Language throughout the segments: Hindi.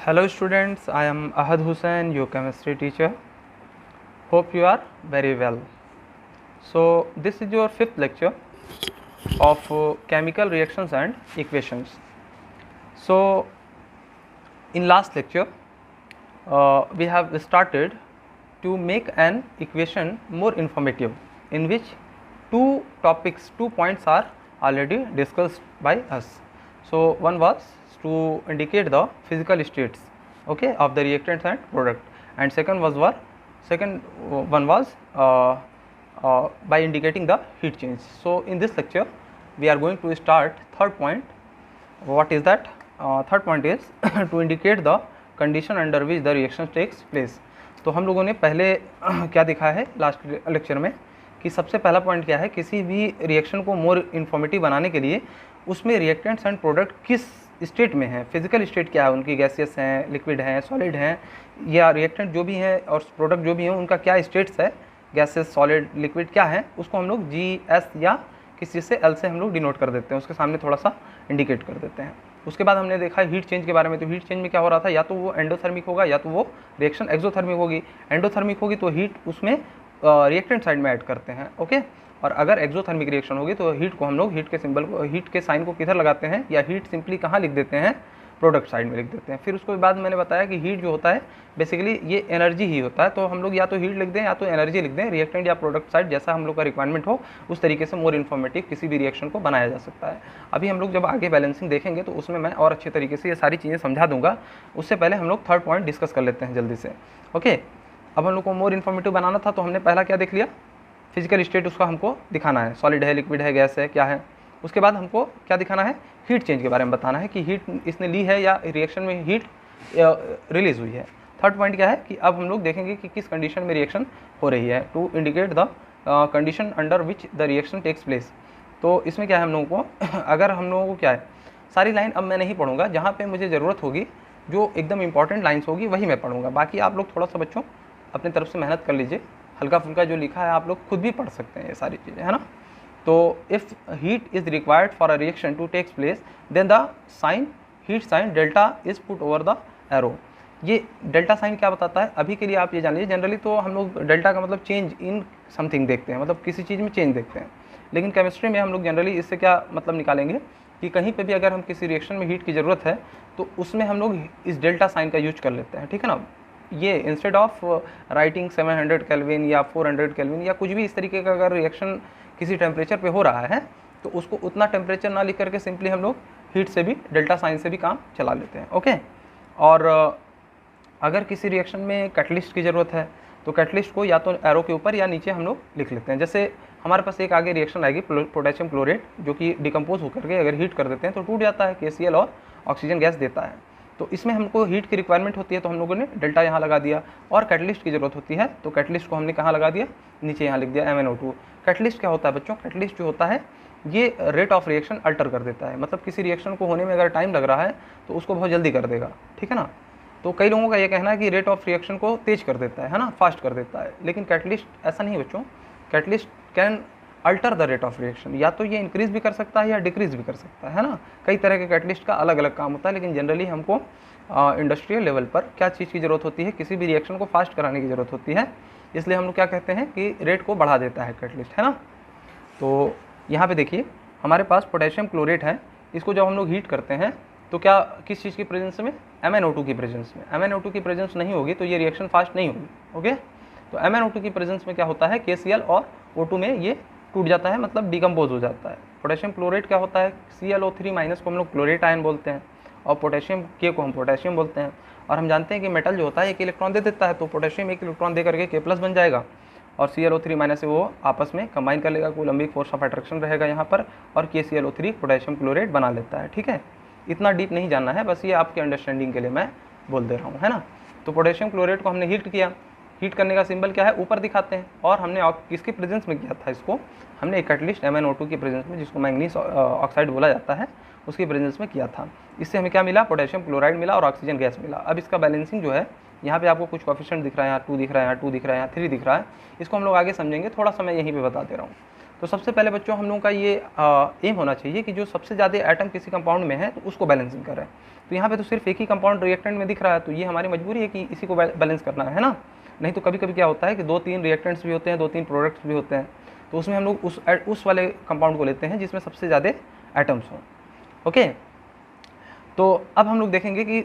Hello students, I am Ahad Hussain, your chemistry teacher. Hope you are very well. So this is your fifth lecture of chemical reactions and equations. So in last lecture we have started to make an equation more informative, in which two points are already discussed by us. So one was to indicate the physical states, okay, of the reactants and product, and second one was by indicating the heat change. So in this lecture we are going to start third point. What is that? Third point is to indicate the condition under which the reaction takes place. तो हम लोगों ने पहले क्या देखा है लास्ट लेक्चर में कि सबसे पहला पॉइंट क्या है, किसी भी रिएक्शन को मोर इन्फॉर्मेटिव बनाने के लिए उसमें रिएक्टेंट्स एंड प्रोडक्ट किस स्टेट में है, फिजिकल स्टेट क्या है उनकी, गैसियस हैं, लिक्विड हैं, सॉलिड हैं, या रिएक्टेंट जो भी हैं और प्रोडक्ट जो भी हैं उनका क्या स्टेट्स है, गैसेस, सॉलिड, लिक्विड क्या है, उसको हम लोग जी एस या किसी चीज़ से एल से हम लोग डिनोट कर देते हैं, उसके सामने थोड़ा सा इंडिकेट कर देते हैं. उसके बाद हमने देखा हीट चेंज के बारे में. तो हीट चेंज में क्या हो रहा था, या तो वो एंडोथर्मिक होगा या तो वो रिएक्शन एक्सोथर्मिक होगी. एंडोथर्मिक होगी तो हीट उसमें रिएक्टेंट साइड में ऐड करते हैं, ओके. और अगर एक्सोथर्मिक रिएक्शन होगी तो हीट को हम लोग हीट के सिंबल को, हीट के साइन को किधर लगाते हैं, या हीट सिंपली कहाँ लिख देते हैं, प्रोडक्ट साइड में लिख देते हैं. फिर उसके बाद मैंने बताया कि हीट जो होता है बेसिकली ये एनर्जी ही होता है. तो हम लोग या तो हीट लिख दें या तो एनर्जी लिख दें, रिएक्टेंट या प्रोडक्ट साइड जैसा हम लोग का रिक्वायरमेंट हो उस तरीके से मोर इन्फॉर्मेटिव किसी भी रिएक्शन को बनाया जा सकता है. अभी हम लोग जब आगे बैलेंसिंग देखेंगे तो उसमें मैं और अच्छे तरीके से ये सारी चीज़ें समझा दूंगा. उससे पहले हम लोग थर्ड पॉइंट डिस्कस कर लेते हैं जल्दी से, ओके. अब हम लोग को मोर इन्फॉर्मेटिव बनाना था तो हमने पहला क्या देख लिया, फिजिकल स्टेट उसका हमको दिखाना है, सॉलिड है, लिक्विड है, गैस है, क्या है. उसके बाद हमको क्या दिखाना है, हीट चेंज के बारे में बताना है कि हीट इसने ली है या रिएक्शन में हीट रिलीज हुई है. थर्ड पॉइंट क्या है कि अब हम लोग देखेंगे कि किस कंडीशन में रिएक्शन हो रही है, to indicate the condition under which the reaction takes place. तो इसमें क्या है हम लोगों को अगर हम लोगों को क्या है, सारी लाइन अब मैं नहीं पढ़ूंगा, जहाँ पे मुझे ज़रूरत होगी जो एकदम इंपॉर्टेंट लाइन्स होगी वही मैं पढ़ूंगा. बाकी आप लोग थोड़ा सा बच्चों अपने तरफ से मेहनत कर लीजिए, हल्का फुल्का जो लिखा है आप लोग खुद भी पढ़ सकते हैं ये सारी चीज़ें, है ना. तो if heat is required for a reaction to takes place then the sign, heat sign delta is put over the arrow. ये डेल्टा साइन क्या बताता है अभी के लिए आप ये जान लीजिए. जनरली तो हम लोग डेल्टा का मतलब चेंज इन समथिंग देखते हैं, मतलब किसी चीज़ में चेंज देखते हैं. लेकिन केमिस्ट्री में हम लोग जनरली इससे क्या मतलब निकालेंगे कि कहीं पे भी अगर हम किसी रिएक्शन में हीट की ज़रूरत है तो उसमें हम लोग इस डेल्टा साइन का यूज कर लेते हैं, ठीक है ना. ये इंस्टेड ऑफ राइटिंग 700 केल्विन या 400 केल्विन या कुछ भी इस तरीके का अगर रिएक्शन किसी टेम्परेचर पे हो रहा है तो उसको उतना टेम्परेचर ना लिख करके सिंपली हम लोग हीट से भी, डेल्टा साइन से भी काम चला लेते हैं, ओके. और अगर किसी रिएक्शन में कैटलिस्ट की ज़रूरत है तो कैटलिस्ट को या तो एरो के ऊपर या नीचे हम लोग लिख लेते हैं. जैसे हमारे पास एक आगे रिएक्शन आएगी पोटेशियम क्लोरेट, जो कि डिकम्पोज होकर के अगर हीट कर देते हैं तो टूट जाता है, KCl और ऑक्सीजन गैस देता है. तो इसमें हमको हीट की रिक्वायरमेंट होती है तो हम लोगों ने डेल्टा यहाँ लगा दिया. और कैटलिस्ट की ज़रूरत होती है तो कैटलिस्ट को हमने कहाँ लगा दिया, नीचे यहाँ लिख दिया MnO2. कैटलिस्ट क्या होता है बच्चों, कैटलिस्ट जो होता है ये रेट ऑफ रिएक्शन अल्टर कर देता है. मतलब किसी रिएक्शन को होने में अगर टाइम लग रहा है तो उसको बहुत जल्दी कर देगा, ठीक है ना. तो कई लोगों का ये कहना है कि रेट ऑफ रिएक्शन को तेज कर देता है ना, फास्ट कर देता है. लेकिन कैटलिस्ट ऐसा नहीं बच्चों. Catalyst can alter the rate of reaction, या तो ये इंक्रीज़ भी कर सकता है या डिक्रीज़ भी कर सकता है ना. कई तरह के कैटलिस्ट का अलग अलग काम होता है. लेकिन जनरली हमको इंडस्ट्रियल लेवल पर क्या चीज़ की ज़रूरत होती है, किसी भी रिएक्शन को फास्ट कराने की ज़रूरत होती है. इसलिए हम लोग क्या कहते हैं कि रेट को बढ़ा देता है कैटलिस्ट, है ना. तो यहाँ पे देखिए हमारे पास पोटेशियम क्लोरेट है, इसको जब हम लोग हीट करते हैं तो क्या किस चीज़ की प्रेजेंस में, MnO2 की प्रेजेंस में. MnO2 की प्रेजेंस नहीं होगी तो ये रिएक्शन फास्ट नहीं होगी, ओके. तो MnO2 की प्रेजेंस में क्या होता है, KCl और O2 में ये टूट जाता है, मतलब डिकम्पोज हो जाता है. पोटेशियम क्लोरेट क्या होता है, ClO3 माइनस को हम लोग क्लोरेट आयन बोलते हैं और पोटेशियम K को हम पोटेशियम बोलते हैं. और हम जानते हैं कि मेटल जो होता है एक इलेक्ट्रॉन दे देता है, तो पोटेशियम एक इलेक्ट्रॉन दे करके K+ बन जाएगा और ClO3 माइनस से वो आपस में कंबाइन कर लेगा, कूलम्बिक फोर्स ऑफ अट्रैक्शन रहेगा यहाँ पर और KClO3 पोटेशियम क्लोरेट बना लेता है, ठीक है. इतना डीप नहीं जानना है, बस ये आपके अंडरस्टैंडिंग के लिए मैं बोल दे रहा हूँ, है ना. तो पोटेशियम क्लोरेट को हमने हीट किया, हीट करने का सिंबल क्या है, ऊपर दिखाते हैं. और हमने किसकी प्रेजेंस में किया था, इसको हमने एक कैटलिस्ट MnO2 की प्रेजेंस में, जिसको मैंगनीज ऑक्साइड बोला जाता है, उसकी प्रेजेंस में किया था. इससे हमें क्या मिला, पोटेशियम क्लोराइड मिला और ऑक्सीजन गैस मिला. अब इसका बैलेंसिंग जो है, यहाँ पे आपको कुछ कोएफिशिएंट दिख रहा है, यहाँ 2 दिख रहा है, यहाँ 2 दिख रहा है, यहाँ 3 दिख रहा है. इसको हम लोग आगे समझेंगे, थोड़ा सा मैं यहीं पे बता दे रहा हूँ. तो सबसे पहले बच्चों हम लोगों का ये एम होना चाहिए कि जो सबसे ज़्यादा एटम किसी कंपाउंड में है तो उसको बैलेंसिंग करें। तो यहाँ पे तो सिर्फ एक ही कंपाउंड रिएक्टेंट में दिख रहा है, तो ये हमारी मजबूरी है कि इसी को बैलेंस करना है ना। नहीं तो कभी कभी क्या होता है कि 2-3 रिएक्टेंट्स भी होते हैं, 2-3 प्रोडक्ट्स भी होते हैं, तो उसमें हम लोग उस वाले कंपाउंड को लेते हैं जिसमें सबसे ज़्यादा एटम्स हों। ओके, तो अब हम लोग देखेंगे कि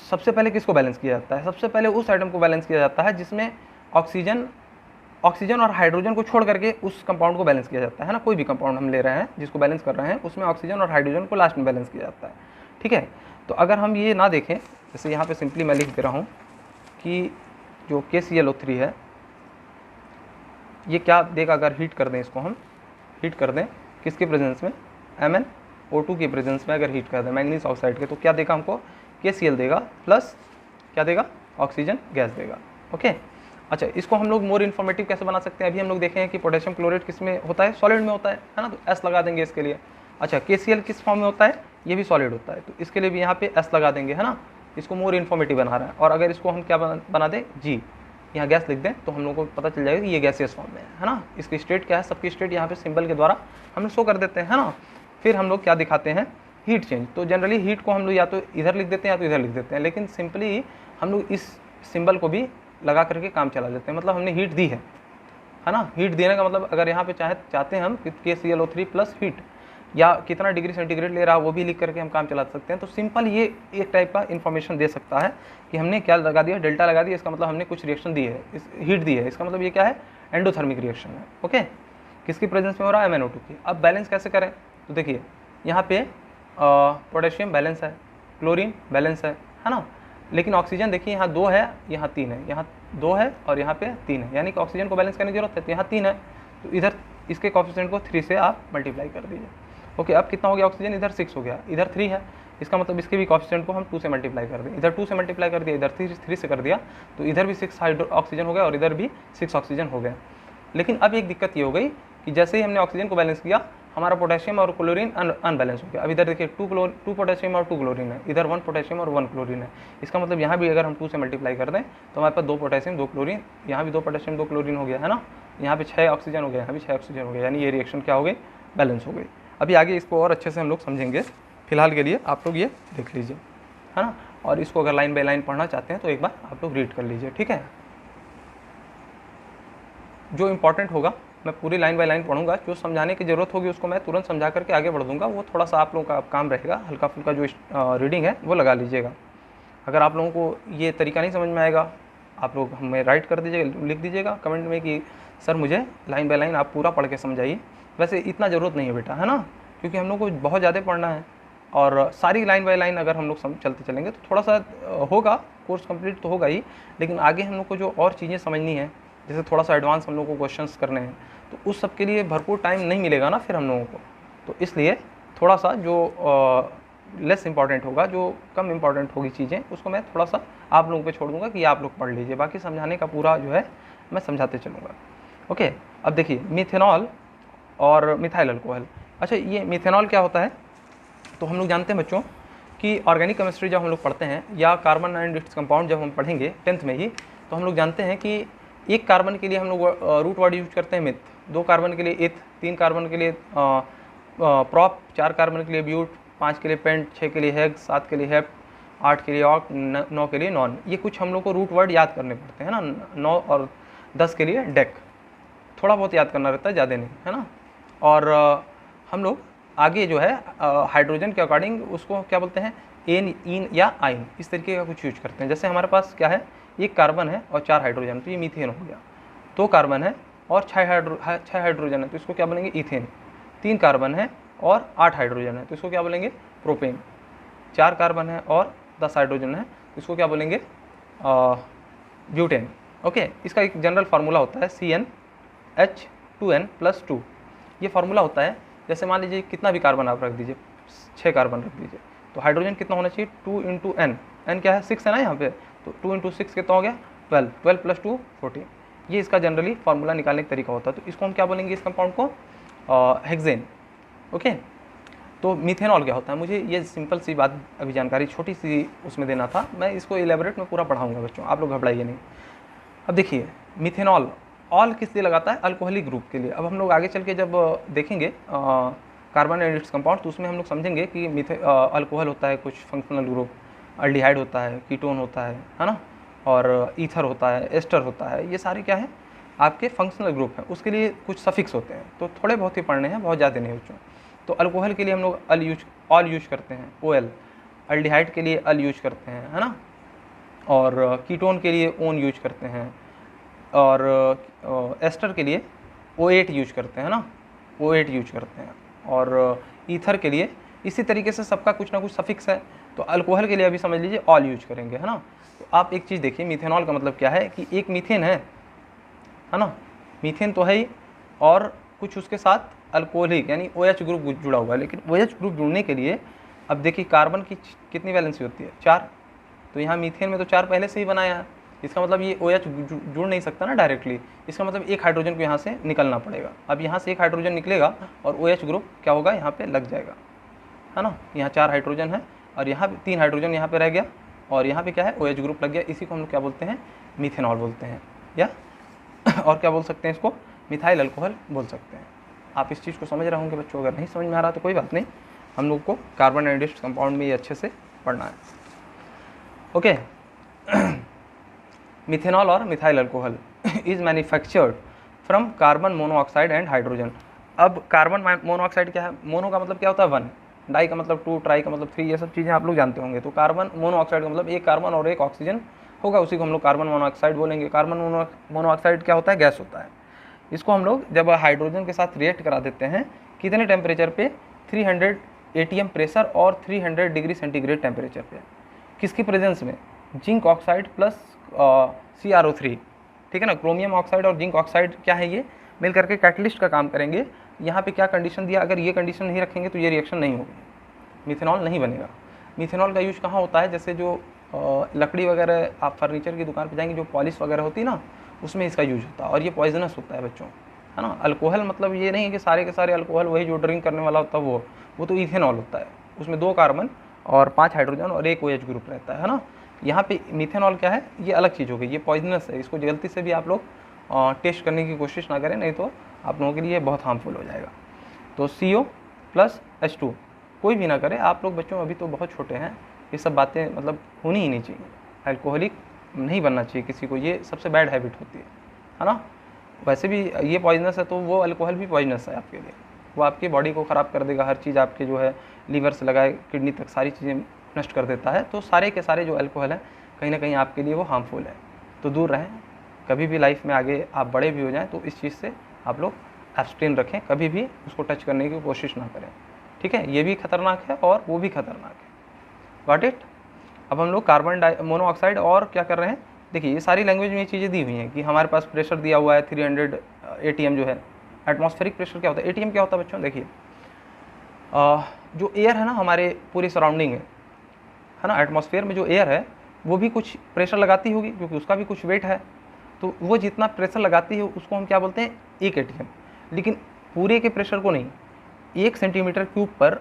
सबसे पहले किसको बैलेंस किया जाता है। सबसे पहले उस एटम को बैलेंस किया जाता है जिसमें ऑक्सीजन और हाइड्रोजन को छोड़ करके उस कंपाउंड को बैलेंस किया जाता है ना। कोई भी कंपाउंड हम ले रहे हैं जिसको बैलेंस कर रहे हैं, उसमें ऑक्सीजन और हाइड्रोजन को लास्ट में बैलेंस किया जाता है। ठीक है, तो अगर हम ये ना देखें, जैसे यहाँ पे सिंपली मैं लिख दे रहा हूँ कि जो KClO3 है ये क्या देगा, अगर हीट कर दें, इसको हम हीट कर दें किसके प्रेजेंस में, MnO2 के प्रेजेंस में अगर हीट कर दें मैंगनीज ऑक्साइड के, तो क्या देगा हमको, KCl देगा प्लस क्या देगा, ऑक्सीजन गैस देगा। ओके, अच्छा, इसको हम लोग मोर इन्फॉर्मेटिव कैसे बना सकते हैं। अभी हम लोग देखें कि पोटेशियम क्लोराइड किस में होता है, सॉलिड में होता है ना, तो S लगा देंगे इसके लिए। अच्छा, KCl किस फॉर्म में होता है, ये भी सॉलिड होता है, तो इसके लिए भी यहाँ पे S लगा देंगे, है ना। इसको मोर इन्फॉर्मेटिव बना रहा है। और अगर इसको हम क्या बना दें, G, यहाँ गैस लिख दें, तो हम लोग को पता चल जाएगा कि ये गैसियस फॉर्म में है ना। इसकी स्टेट क्या है, सबकी स्टेट यहाँ पे सिंबल के द्वारा हम लोग शो कर देते हैं, है ना। फिर हम लोग क्या दिखाते हैं, हीट चेंज। तो जनरली हीट को हम लोग या तो इधर लिख देते हैं या तो इधर लिख देते हैं, लेकिन सिंपली हम लोग इस सिंबल को भी लगा करके काम चला देते हैं। मतलब हमने हीट दी है ना। हीट देने का मतलब अगर यहाँ पे चाहते हैं हम KClO3 प्लस हीट, या कितना डिग्री सेंटीग्रेड ले रहा है वो भी लिख करके हम काम चला सकते हैं। तो सिंपल ये एक टाइप का इन्फॉर्मेशन दे सकता है कि हमने क्या लगा दिया, डेल्टा लगा दिया, इसका मतलब हमने कुछ रिएक्शन दी है, हीट दी है, इसका मतलब ये क्या है, एंडोथर्मिक रिएक्शन है। ओके, किसकी प्रेजेंस में हो रहा है, MnO2 की। अब बैलेंस कैसे करें, तो देखिए यहाँ पे पोटेशियम बैलेंस है, क्लोरीन बैलेंस है ना। लेकिन ऑक्सीजन देखिए यहाँ 2 है, यहाँ 3 है, यहाँ 2 है और यहाँ पे 3 है, यानी कि ऑक्सीजन को बैलेंस करने की जरूरत है। तो यहाँ 3 है, तो इधर इसके कोएफिशिएंट को 3 से आप मल्टीप्लाई कर दीजिए। ओके, अब कितना हो गया ऑक्सीजन, इधर 6 हो गया, इधर 3 है, इसका मतलब इसके भी कोएफिशिएंट को हम 2 से मल्टीप्लाई कर दें। इधर 2 से मल्टीप्लाई कर दिया, इधर 3 से कर दिया, तो इधर भी 6 ऑक्सीजन हो गया और इधर भी 6 ऑक्सीजन हो गया। लेकिन अब एक दिक्कत ये हो गई कि जैसे ही हमने ऑक्सीजन को बैलेंस किया, हमारा पोटेशियम और क्लोरीन अनबैलेंस हो गया। अब इधर देखिए 2 पोटेशियम और 2 क्लोरीन है, इधर 1 पोटेशियम और 1 क्लोरीन है। इसका मतलब यहाँ भी अगर हम 2 से मल्टीप्लाई कर दें तो हमारे पास 2 पोटेशियम 2 क्लोरीन, यहाँ भी 2 पोटेशियम 2 क्लोरीन हो गया, है ना। यहाँ पे 6 ऑक्सीजन हो गया, यहाँ भी 6 ऑक्सीजन हो गया, यानी ये रिएक्शन क्या हो गई, बैलेंस हो गई। अभी आगे इसको और अच्छे से हम लोग समझेंगे, फिलहाल के लिए आप लोग ये देख लीजिए, है ना। और इसको अगर लाइन बाय लाइन पढ़ना चाहते हैं तो एक बार आप लोग रीड कर लीजिए, ठीक है। जो इम्पॉर्टेंट होगा मैं पूरी लाइन बाय लाइन पढ़ूंगा, जो समझाने की ज़रूरत होगी उसको मैं तुरंत समझा करके आगे बढ़ दूंगा। वो थोड़ा सा आप लोगों का काम रहेगा, हल्का फुल्का जो रीडिंग है वो लगा लीजिएगा। अगर आप लोगों को ये तरीका नहीं समझ में आएगा, आप लोग हमें राइट कर दीजिएगा, लिख दीजिएगा कमेंट में कि सर मुझे लाइन बाय लाइन आप पूरा पढ़ के समझाइए। वैसे इतना ज़रूरत नहीं है बेटा, है ना, क्योंकि हम लोग को बहुत ज़्यादा पढ़ना है और सारी लाइन बाय लाइन अगर हम लोग चलते चलेंगे तो थोड़ा सा होगा, कोर्स कंप्लीट तो होगा ही, लेकिन आगे हम लोग को जो और चीज़ें समझनी है, जैसे थोड़ा सा एडवांस हम लोग को क्वेश्चंस करने हैं, तो उस सब के लिए भरपूर टाइम नहीं मिलेगा ना फिर हम लोगों को। तो इसलिए थोड़ा सा जो लेस इंपॉर्टेंट होगा, जो कम इंपॉर्टेंट होगी चीज़ें, उसको मैं थोड़ा सा आप लोगों पे छोड़ दूंगा कि आप लोग पढ़ लीजिए। बाकी समझाने का पूरा जो है मैं समझाते चलूँगा। ओके, अब देखिए मिथेनॉल और मिथाइल अल्कोहल। अच्छा, ये मिथेनॉल क्या होता है, तो हम लोग जानते हैं बच्चों कि ऑर्गेनिक केमिस्ट्री जब हम लोग पढ़ते हैं या कार्बन एंड इट्स कंपाउंड जब हम पढ़ेंगे 10th में ही, तो हम लोग जानते हैं कि एक कार्बन के लिए हम लोग रूट वर्ड यूज करते हैं मिथ, 2 कार्बन के लिए इथ, 3 कार्बन के लिए प्रॉप, 4 कार्बन के लिए ब्यूट, 5 के लिए पेंट, 6 के लिए हेग, 7 के लिए हेप्ट, 8 के लिए ऑक्ट, 9 के लिए नॉन। ये कुछ हम लोग को रूट वर्ड याद करने पड़ते हैं ना। 9 और 10 के लिए डेक, थोड़ा बहुत याद करना रहता है, ज़्यादा नहीं, है ना। और हम लोग आगे जो है हाइड्रोजन के अकॉर्डिंग उसको क्या बोलते हैं, एन, इन या आइन, इस तरीके का कुछ यूज करते हैं। जैसे हमारे पास क्या है, 1 कार्बन है और 4 हाइड्रोजन, तो ये मीथेन हो गया। 2 कार्बन है और 6 हाइड्रोजन है, तो इसको क्या बोलेंगे, इथेन। 3 कार्बन है और 8 हाइड्रोजन है, तो इसको क्या बोलेंगे, प्रोपेन। 4 कार्बन है और 10 हाइड्रोजन है, तो इसको क्या बोलेंगे, ब्यूटेन। ओके, इसका एक जनरल फार्मूला होता है CnH2n+2। ये फार्मूला होता है, जैसे मान लीजिए कितना भी कार्बन आप रख दीजिए, 6 कार्बन रख दीजिए, तो हाइड्रोजन कितना होना चाहिए, 2 × n, n क्या है, 6 है ना यहाँ पे, तो 2 × 6 कितना हो गया, 12, 12 + 2 14। ये इसका जनरली फार्मूला निकालने का तरीका होता है। तो इसको हम क्या बोलेंगे, इस कंपाउंड को हेक्सेन। ओके, तो मिथेनॉल क्या होता है, मुझे ये सिंपल सी बात अभी जानकारी छोटी सी उसमें देना था, मैं इसको एलेबोरेट में पूरा पढ़ाऊँगा बच्चों, आप लोग घबराइए नहीं। अब देखिए मिथेनॉल ऑल किस लिए लगाता है? अल्कोहलिक ग्रुप के लिए। अब हम लोग आगे चल के जब देखेंगे कार्बन एंड इट्स कंपाउंड, तो उसमें हम लोग समझेंगे कि अल्कोहल होता है कुछ फंक्शनल ग्रुप, अल्डिहाइड होता है, कीटोन होता है ना, और ईथर होता है, एस्टर होता है, ये सारे क्या है आपके फंक्शनल ग्रुप हैं, उसके लिए कुछ सफिक्स होते हैं, तो थोड़े बहुत ही पढ़ने हैं, बहुत ज़्यादा नहीं बच्चों। तो अल्कोहल के लिए हम लोग ऑल यूज करते हैं, OL। अल्डिहाइड के लिए अल यूज करते हैं, है ना, और कीटोन के लिए ओन यूज करते हैं, और एस्टर के लिए O8 यूज करते हैं ना, O8 यूज करते हैं, और ईथर के लिए इसी तरीके से सबका कुछ ना कुछ सफिक्स है। तो अल्कोहल के लिए अभी समझ लीजिए ऑल यूज करेंगे, है ना। तो आप एक चीज़ देखिए, मिथेनॉल का मतलब क्या है कि एक मीथेन है ना, मीथेन तो है ही, और कुछ उसके साथ अल्कोहलिक यानी OH ग्रुप जुड़ा हुआ है। लेकिन OH ग्रुप जुड़ने के लिए अब देखिए कार्बन की कितनी वैलेंसी होती है? 4। तो यहाँ मीथेन में तो 4 पहले से ही बनाया है, इसका मतलब ये OH जुड़ नहीं सकता ना डायरेक्टली, इसका मतलब एक हाइड्रोजन को यहाँ से निकलना पड़ेगा। अब यहाँ से एक हाइड्रोजन निकलेगा और OH ग्रुप क्या होगा, यहाँ पे लग जाएगा, है ना। यहाँ 4 हाइड्रोजन है और यहाँ पे 3 हाइड्रोजन यहाँ पे रह गया, और यहाँ पे क्या है OH ग्रुप लग गया। इसी को हम लोग क्या बोलते हैं? मिथेनॉल बोलते हैं, या और क्या बोल सकते हैं इसको? मिथाइल अल्कोहल बोल सकते हैं। आप इस चीज़ को समझ रहे होंगे बच्चों, अगर नहीं समझ में आ रहा तो कोई बात नहीं, हम लोग को कार्बन एंड इट्स कंपाउंड में ये अच्छे से पढ़ना है। ओके। मिथेनॉल और methyl alcohol is manufactured from carbon monoxide and hydrogen. अब कार्बन मोनोऑक्साइड क्या है? मोनो का मतलब क्या होता है? 1, डाई का मतलब 2, ट्राई का मतलब 3, ये सब चीज़ें आप लोग जानते होंगे। तो कार्बन मोनोऑक्साइड का मतलब एक कार्बन और एक ऑक्सीजन होगा, उसी को हम लोग कार्बन मोनोऑक्साइड बोलेंगे। कार्बन मोनोऑक्साइड क्या होता है? गैस होता है। इसको हम लोग जब हाइड्रोजन के साथ रिएक्ट करा देते हैं, कितने टेम्परेचर पे? 300 ATM प्रेशर और 300 डिग्री सेंटीग्रेड टेम्परेचर पे। किसकी प्रेजेंस में? जिंक ऑक्साइड प्लस CrO3, ठीक है ना। क्रोमियम ऑक्साइड और जिंक ऑक्साइड क्या है, ये मिल करके कैटलिस्ट का काम करेंगे। यहाँ पे क्या कंडीशन दिया? अगर ये कंडीशन नहीं रखेंगे तो ये रिएक्शन नहीं होगी, मिथेनॉल नहीं बनेगा। मिथेनॉल का यूज कहाँ होता है? जैसे जो लकड़ी वगैरह, आप फर्नीचर की दुकान पे जाएंगे, जो पॉलिश वगैरह होती है ना, उसमें इसका यूज होता है, और ये पॉइजनस होता है बच्चों, है ना। अल्कोहल मतलब ये नहीं है कि सारे के सारे अल्कोहल वही जो ड्रिंक करने वाला होता है वो तो इथेनॉल होता है, उसमें 2 कार्बन और 5 हाइड्रोजन और एक OH ग्रुप रहता है ना। यहाँ पे मिथेनॉल क्या है? ये अलग चीज़ हो गई, ये पॉइजनस है। इसको गलती से भी आप लोग टेस्ट करने की कोशिश ना करें, नहीं तो आप लोगों के लिए बहुत हार्मफुल हो जाएगा। तो CO प्लस H2 कोई भी ना करे आप लोग बच्चों, अभी तो बहुत छोटे हैं, ये सब बातें मतलब होनी ही नहीं चाहिए। अल्कोहलिक नहीं बनना चाहिए किसी को, ये सबसे बैड हैबिट होती है ना। वैसे भी ये पॉइजनस है, तो वो अल्कोहल भी पॉइजनस है आपके लिए, वो आपकी बॉडी को ख़राब कर देगा, हर चीज़ आपके जो है लीवर से लगाए किडनी तक सारी चीज़ें नष्ट कर देता है। तो सारे के सारे जो अल्कोहल है कहीं ना कहीं आपके लिए वो हार्मफुल है, तो दूर रहें। कभी भी लाइफ में आगे आप बड़े भी हो जाएं तो इस चीज़ से आप लोग एब्सटेन रखें, कभी भी उसको टच करने की कोशिश ना करें, ठीक है। ये भी खतरनाक है और वो भी खतरनाक है, गॉट इट। अब हम लोग कार्बन मोनोऑक्साइड और क्या कर रहे हैं? देखिए ये सारी लैंग्वेज में ये चीज़ें दी हुई हैं कि हमारे पास प्रेशर दिया हुआ है 300 ATM जो है। एटमॉस्फेरिक प्रेशर क्या होता है? ATM क्या होता है बच्चों? देखिए जो एयर है ना हमारे पूरी सराउंडिंग है ना, एटमॉस्फेयर में जो एयर है वो भी कुछ प्रेशर लगाती होगी, क्योंकि उसका भी कुछ वेट है। तो वो जितना प्रेशर लगाती है उसको हम क्या बोलते हैं? 1 ATM। लेकिन पूरे के प्रेशर को नहीं, 1 सेंटीमीटर क्यूब पर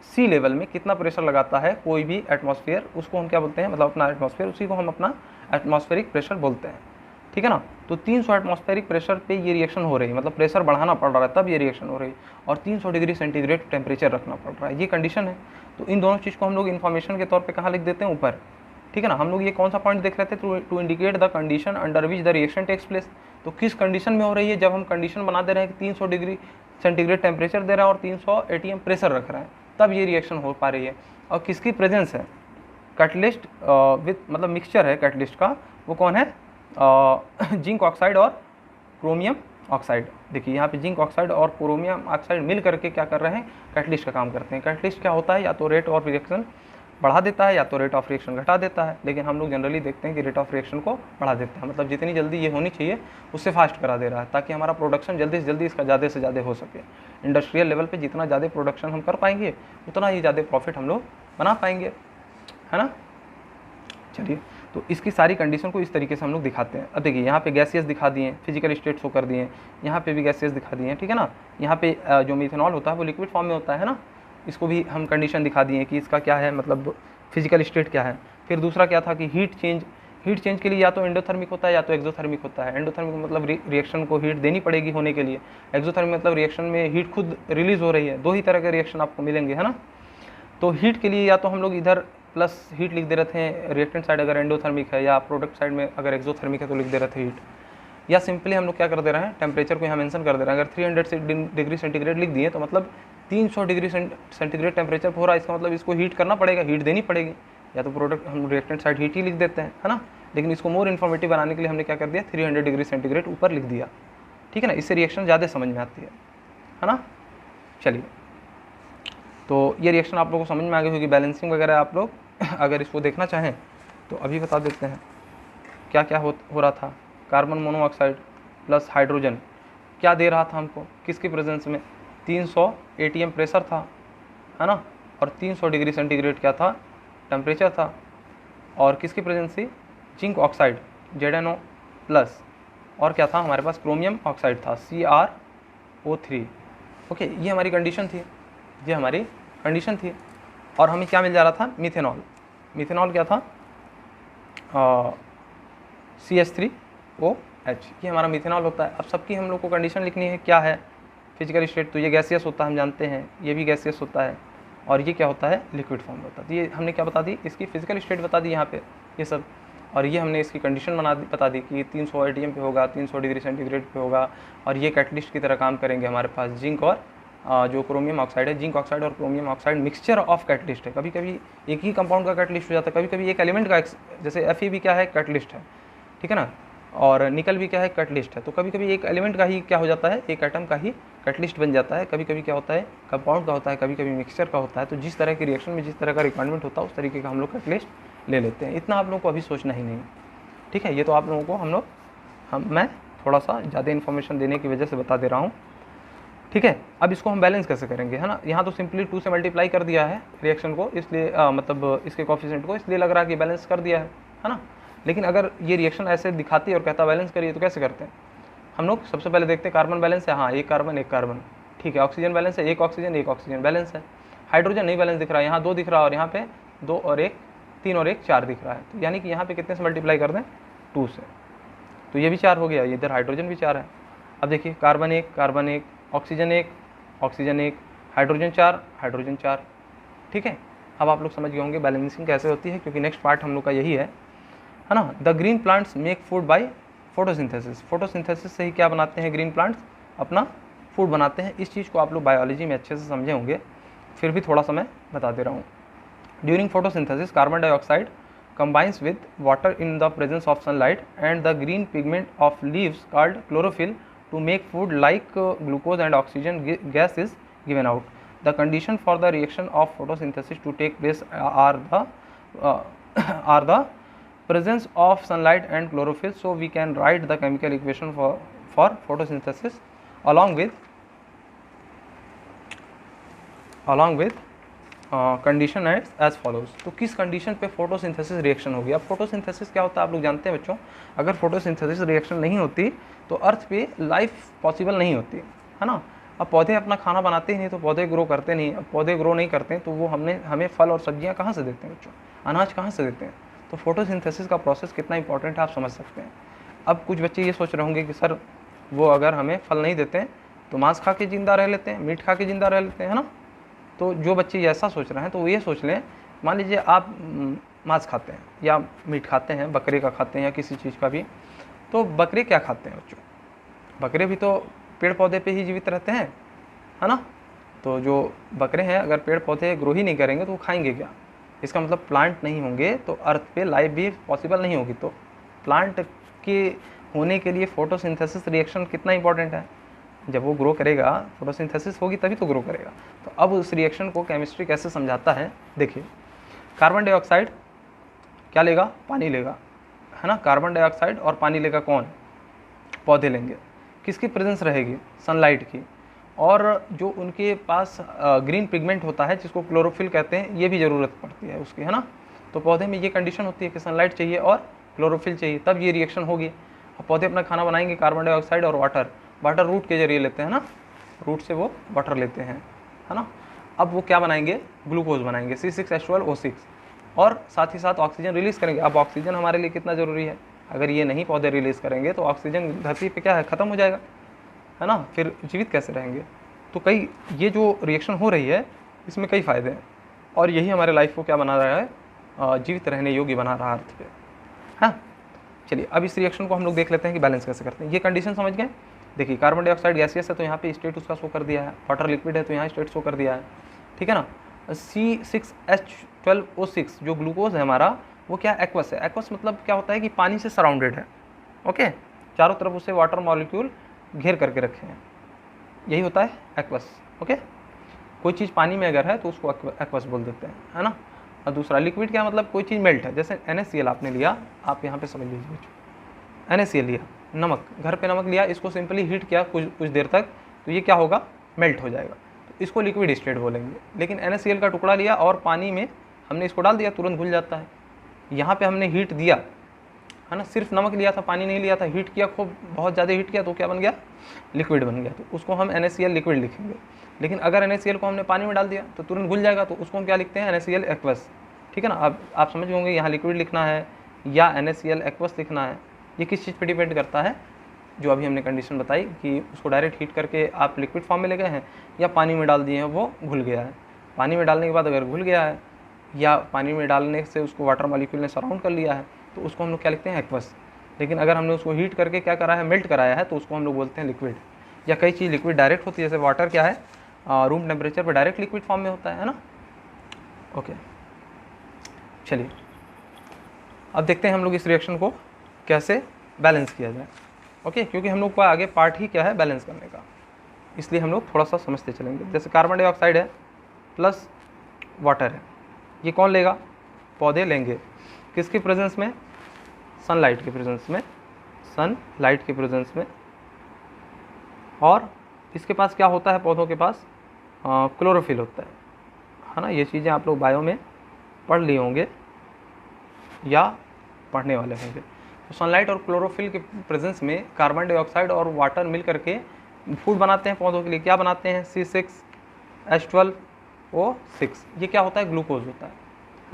सी लेवल में कितना प्रेशर लगाता है कोई भी एटमॉस्फेयर, उसको हम क्या बोलते हैं? मतलब अपना एटमॉस्फेयर, उसी को हम अपना एटमॉस्फेरिक प्रेशर बोलते हैं, ठीक है ना। तो 300 एटमॉस्फेरिक प्रेशर पे ये रिएक्शन हो रही है, मतलब प्रेशर बढ़ाना पड़ रहा है तब ये रिएक्शन हो रही है, और 300 डिग्री सेंटीग्रेड टेम्परेचर रखना पड़ रहा है, ये कंडीशन है। तो इन दोनों चीज़ को हम लोग इन्फॉर्मेशन के तौर पे कहाँ लिख देते हैं? ऊपर, ठीक है ना। हम लोग ये कौन सा पॉइंट देख रहे थे? To indicate the condition under which the reaction takes place. तो किस कंडीशन में हो रही है? जब हम कंडीशन बना दे रहे हैं कि 300 डिग्री सेंटीग्रेड टेम्परेचर दे रहे हैं और 300 ATM प्रेशर रख रहे हैं, तब ये रिएक्शन हो पा रही है। और किसकी प्रेजेंस है? कैटलिस्ट विथ मतलब मिक्सचर है कैटलिस्ट का, वो कौन है? जिंक ऑक्साइड और क्रोमियम ऑक्साइड। देखिए यहाँ पे जिंक ऑक्साइड और क्रोमियम ऑक्साइड मिल करके क्या कर रहे हैं? कैटलिस्ट का काम करते हैं। कैटलिस्ट क्या होता है? या तो रेट ऑफ रिएक्शन बढ़ा देता है या तो रेट ऑफ रिएक्शन घटा देता है, लेकिन हम लोग जनरली देखते हैं कि रेट ऑफ रिएक्शन को बढ़ा देता है, मतलब जितनी जल्दी ये होनी चाहिए उससे फास्ट करा दे रहा है, ताकि हमारा प्रोडक्शन जल्दी से जल्दी इसका ज़्यादा से ज़्यादा हो सके। इंडस्ट्रियल लेवल पे जितना ज़्यादा प्रोडक्शन हम कर पाएंगे उतना ही ज़्यादा प्रॉफिट हम लोग बना पाएंगे, है ना। चलिए, तो इसकी सारी कंडीशन को इस तरीके से हम लोग दिखाते हैं। अब देखिए यहाँ पे गैसियस दिखा दिए, फिजिकल स्टेट शो कर दिए, यहाँ पे भी गैसियस दिखा दिए, ठीक है ना। यहाँ पे जो मिथेनॉल होता है वो लिक्विड फॉर्म में होता है ना, इसको भी हम कंडीशन दिखा दिए कि इसका क्या है, मतलब फिजिकल स्टेट क्या है। फिर दूसरा क्या था कि हीट चेंज के लिए या तो एंडोथर्मिक होता है या तो एक्सोथर्मिक होता है। एंडोथर्मिक मतलब रिएक्शन को हीट देनी पड़ेगी होने के लिए, एक्सोथर्मिक मतलब रिएक्शन में हीट खुद रिलीज हो रही है। दो ही तरह के रिएक्शन आपको मिलेंगे, है ना। तो हीट के लिए या तो हम लोग इधर प्लस हीट लिख दे रहे थे रिएक्टेंट साइड अगर एंडोथर्मिक है, या प्रोडक्ट साइड में अगर एक्सोथर्मिक है तो लिख दे रहे थे हीट, या सिंपली हम लोग क्या कर दे रहे हैं टेम्परेचर को यहाँ मेंशन कर दे रहे हैं। अगर 300 डिग्री सेंटीग्रेड लिख दिए तो मतलब 300 डिग्री सेंटीग्रेड टेम्परेचर हो रहा है, इसका मतलब इसको हीट करना पड़ेगा, हीट देनी पड़ेगी। या तो प्रोडक्ट हम रिएक्टेंट साइड हीट ही लिख देते हैं, है ना। लेकिन इसको मोर इन्फॉर्मेटिव बनाने के लिए हमने क्या कर दिया 300 डिग्री सेंटीग्रेड ऊपर लिख दिया, ठीक है ना। इससे रिएक्शन ज़्यादा समझ में आती है ना। चलिए, तो ये रिएक्शन आप लोगों को समझ में आ गई होगी। बैलेंसिंग वगैरह आप लोग अगर इसको देखना चाहें तो अभी बता देते हैं क्या क्या हो रहा था। कार्बन मोनोऑक्साइड प्लस हाइड्रोजन क्या दे रहा था हमको, किसकी प्रेजेंस में, 300 ATM प्रेशर था, है ना, और 300 डिग्री सेंटीग्रेड क्या था टेम्परेचर था। और किसकी प्रेजेंस थी, जिंक ऑक्साइड ZnO प्लस, और क्या था हमारे पास क्रोमियम ऑक्साइड था CrO3। ओके, ये हमारी कंडीशन थी, ये हमारी कंडीशन थी। और हमें क्या मिल जा रहा था, मिथेनॉल। मिथेनॉल क्या था, CH3OH, ये हमारा मिथेनॉल होता है। अब सबकी हम लोग को कंडीशन लिखनी है, क्या है फिजिकल स्टेट, तो ये गैसियस होता है हम जानते हैं, ये भी गैसियस होता है, और ये क्या होता है लिक्विड फॉर्म होता है। तो ये हमने क्या बता दी, इसकी फिजिकल स्टेट बता दी यहाँ पे ये सब, और ये हमने इसकी कंडीशन बता दी कि 300 ATM पे होगा, 300 डिग्री सेंटीग्रेड पे होगा, और ये कैटलिस्ट की तरह काम करेंगे हमारे पास। जिंक और जो क्रोमियम ऑक्साइड है, जिंक ऑक्साइड और chromium oxide mixture of catalyst है। कभी कभी एक ही कंपाउंड का कैटलिस्ट हो जाता है, कभी कभी एक एलिमेंट का, जैसे Fe भी क्या है कैटलिस्ट है, ठीक है ना, और निकल भी क्या है कैटलिस्ट है। तो कभी कभी एक एलिमेंट का ही क्या हो जाता है, एक एटम का ही कैटलिस्ट बन जाता है। कभी कभी क्या होता है कंपाउंड का होता है, कभी कभी मिक्सचर का होता है। तो जिस तरह की रिएक्शन में जिस तरह का रिक्वायरमेंट होता है उस तरीके का हम लोग कैटलिस्ट ले लेते हैं। इतना आप लोगों को अभी सोचना ही नहीं, ठीक है। ये तो आप लोगों को मैं थोड़ा सा ज़्यादा इन्फॉर्मेशन देने की वजह से बता दे रहा हूँ, ठीक है। अब इसको हम बैलेंस कैसे करेंगे, है ना। यहाँ तो सिंपली 2 से मल्टीप्लाई कर दिया है रिएक्शन को, इसलिए मतलब इसके कोफिशिएंट को, इसलिए लग रहा है कि बैलेंस कर दिया है ना। लेकिन अगर ये रिएक्शन ऐसे दिखाती है और कहता बैलेंस करिए तो कैसे करते हैं हम लोग। सबसे पहले देखते हैं कार्बन बैलेंस है, हाँ एक कार्बन, ठीक है। ऑक्सीजन बैलेंस है, एक ऑक्सीजन बैलेंस है। हाइड्रोजन नहीं बैलेंस दिख रहा है, यहाँ 2 दिख रहा है, और यहाँ पे 2 और 1, 3 और 1 4 दिख रहा है। तो यानी कि यहाँ पे कितने से मल्टीप्लाई कर दें, 2 से, तो ये भी 4 हो गया, इधर हाइड्रोजन भी 4 है। अब देखिए कार्बन 1, ऑक्सीजन 1, हाइड्रोजन 4, ठीक है। अब आप लोग समझ गए होंगे बैलेंसिंग कैसे होती है, क्योंकि नेक्स्ट पार्ट हम लोग का यही है ना। The green plants make food by photosynthesis. Photosynthesis से ही क्या बनाते हैं ग्रीन प्लांट्स, अपना फूड बनाते हैं। इस चीज़ को आप लोग बायोलॉजी में अच्छे से समझे होंगे, फिर भी थोड़ा सा मैं बता दे रहा हूँ। During photosynthesis carbon dioxide combines with water in the presence of sunlight and the green pigment of leaves called chlorophyll to make food like glucose and oxygen gas is given out. The condition for the reaction of photosynthesis to take place are the presence of sunlight and chlorophyll. So we can write the chemical equation for photosynthesis along with condition as follows. तो किस कंडीशन पे फोटोसिंथेसिस रिएक्शन होगी। अब फोटोसिंथेसिस क्या होता है आप लोग जानते हैं बच्चों। अगर फोटोसिंथेसिस रिएक्शन नहीं होती तो अर्थ पे लाइफ पॉसिबल नहीं होती, है ना। अब पौधे अपना खाना बनाते ही नहीं तो पौधे ग्रो करते नहीं। अब पौधे ग्रो नहीं करते तो वो हमें फल और सब्जियां कहाँ से देते हैं बच्चों, अनाज कहाँ से देते हैं। तो फोटोसिंथेसिस का प्रोसेस कितना इंपॉर्टेंट है आप समझ सकते हैं। अब कुछ बच्चे ये सोच रहे होंगे कि सर वो अगर हमें फल नहीं देते हैं तो मांस खा के ज़िंदा रह लेते हैं, मीट खा के ज़िंदा रह लेते हैं, है ना। तो जो बच्चे ऐसा सोच रहे हैं तो वो ये सोच लें, मान लीजिए आप मांस खाते हैं या मीट खाते हैं, बकरे का खाते हैं या किसी चीज़ का भी, तो बकरे क्या खाते हैं बच्चों, बकरे भी तो पेड़ पौधे पे ही जीवित रहते हैं, है ना। तो जो बकरे हैं अगर पेड़ पौधे ग्रो ही नहीं करेंगे तो वो खाएंगे क्या। इसका मतलब प्लांट नहीं होंगे तो अर्थ पे लाइफ भी पॉसिबल नहीं होगी। तो प्लांट के होने के लिए फोटोसिंथेसिस रिएक्शन कितना इंपॉर्टेंट है। जब वो ग्रो करेगा, फोटोसिंथेसिस होगी तभी तो ग्रो करेगा। तो अब उस रिएक्शन को केमिस्ट्री कैसे समझाता है, देखिए। कार्बन डाइऑक्साइड क्या लेगा, पानी लेगा, है ना। कार्बन डाइऑक्साइड और पानी लेगा कौन, पौधे लेंगे। किसकी प्रेजेंस रहेगी, सनलाइट की। और जो उनके पास ग्रीन पिगमेंट होता है जिसको क्लोरोफिल कहते हैं, ये भी ज़रूरत पड़ती है उसकी, है ना। तो पौधे में ये कंडीशन होती है कि सनलाइट चाहिए और क्लोरोफिल चाहिए, तब ये रिएक्शन होगी। अब पौधे अपना खाना बनाएंगे कार्बन डाइऑक्साइड और वाटर रूट के जरिए लेते हैं ना, रूट से वो वाटर लेते हैं, है ना। अब वो क्या बनाएंगे, ग्लूकोज बनाएंगे, C6H12O6। और साथ ही साथ ऑक्सीजन रिलीज़ करेंगे। अब ऑक्सीजन हमारे लिए कितना ज़रूरी है, अगर ये नहीं पौधे रिलीज़ करेंगे तो ऑक्सीजन धरती पे क्या है, ख़त्म हो जाएगा, है ना, फिर जीवित कैसे रहेंगे। तो कई ये जो रिएक्शन हो रही है इसमें कई फ़ायदे हैं और यही हमारे लाइफ को क्या बना रहा है, जीवित रहने योग्य बना रहा है अर्थ पे। हाँ, चलिए अब इस रिएक्शन को हम लोग देख लेते हैं कि बैलेंस कैसे करते हैं। ये कंडीशन समझ गए। देखिए कार्बन डाइऑक्साइड गैसियस है तो यहाँ पे स्टेट उसका शो कर दिया है, वाटर लिक्विड है तो यहाँ स्टेट शो कर दिया है, ठीक है ना। C6H12O6 जो ग्लूकोज है हमारा वो क्या एक्वस है। एक्वस मतलब क्या होता है कि पानी से सराउंडेड है, ओके, चारों तरफ उसे वाटर मॉलिक्यूल घेर करके रखे हैं, यही होता है एक्वस, ओके। कोई चीज़ पानी में अगर है तो उसको एक्वस बोल देते हैं, है ना। और दूसरा लिक्विड क्या मतलब कोई चीज़ मेल्ट है, जैसे NaCl आपने लिया, आप यहाँ पे समझ लीजिए NaCl लिया, नमक, घर पे नमक लिया, इसको सिंपली हीट किया कुछ देर तक तो ये क्या होगा, मेल्ट हो जाएगा, तो इसको लिक्विड स्टेट बोलेंगे। लेकिन NaCl का टुकड़ा लिया और पानी में हमने इसको डाल दिया, तुरंत घुल जाता है। यहाँ पे हमने हीट दिया, है ना, सिर्फ नमक लिया था, पानी नहीं लिया था, हीट किया, खूब बहुत ज़्यादा हीट किया तो क्या बन गया, लिक्विड बन गया, तो उसको हम NaCl लिक्विड लिखेंगे। लेकिन अगर NaCl को हमने पानी में डाल दिया तो तुरंत घुल जाएगा, तो उसको हम क्या लिखते हैं, NaCl एक्वस, ठीक है ना। अब आप समझ होंगे यहाँ लिक्विड लिखना है या NaCl एक्वस लिखना है, ये किस चीज़ पे डिपेंड करता है, जो अभी हमने कंडीशन बताई कि उसको डायरेक्ट हीट करके आप लिक्विड फॉर्म में ले गए हैं या पानी में डाल दिए हैं वो घुल गया है। पानी में डालने के बाद अगर घुल गया है या पानी में डालने से उसको वाटर मॉलिक्यूल ने सराउंड कर लिया है तो उसको हम लोग क्या लिखते हैं, एक्वस। लेकिन अगर हमने उसको हीट करके क्या करा है, मेल्ट कराया है, तो उसको हम लोग बोलते हैं लिक्विड। या कई चीज़ लिक्विड डायरेक्ट होती है, जैसे वाटर क्या है, रूम टेम्परेचर पर डायरेक्ट लिक्विड फॉर्म में होता है ना, ओके। चलिए अब देखते हैं हम लोग इस रिएक्शन को कैसे बैलेंस किया जाए, ओके, क्योंकि हम लोग का आगे पार्ट ही क्या है, बैलेंस करने का, इसलिए हम लोग थोड़ा सा समझते चलेंगे। जैसे कार्बन डाइऑक्साइड है प्लस वाटर है, ये कौन लेगा, पौधे लेंगे, किसकी प्रेजेंस में, सनलाइट के प्रेजेंस में, सनलाइट के प्रेजेंस में। और इसके पास क्या होता है, पौधों के पास क्लोरोफिल होता है ना। ये चीज़ें आप लोग बायो में पढ़ लिए होंगे या पढ़ने वाले होंगे। तो सनलाइट और क्लोरोफिल के प्रेजेंस में कार्बन डाइऑक्साइड और वाटर मिल करके फूड बनाते हैं पौधों के लिए। क्या बनाते हैं, C6H12O6, ये क्या होता है, ग्लूकोज होता है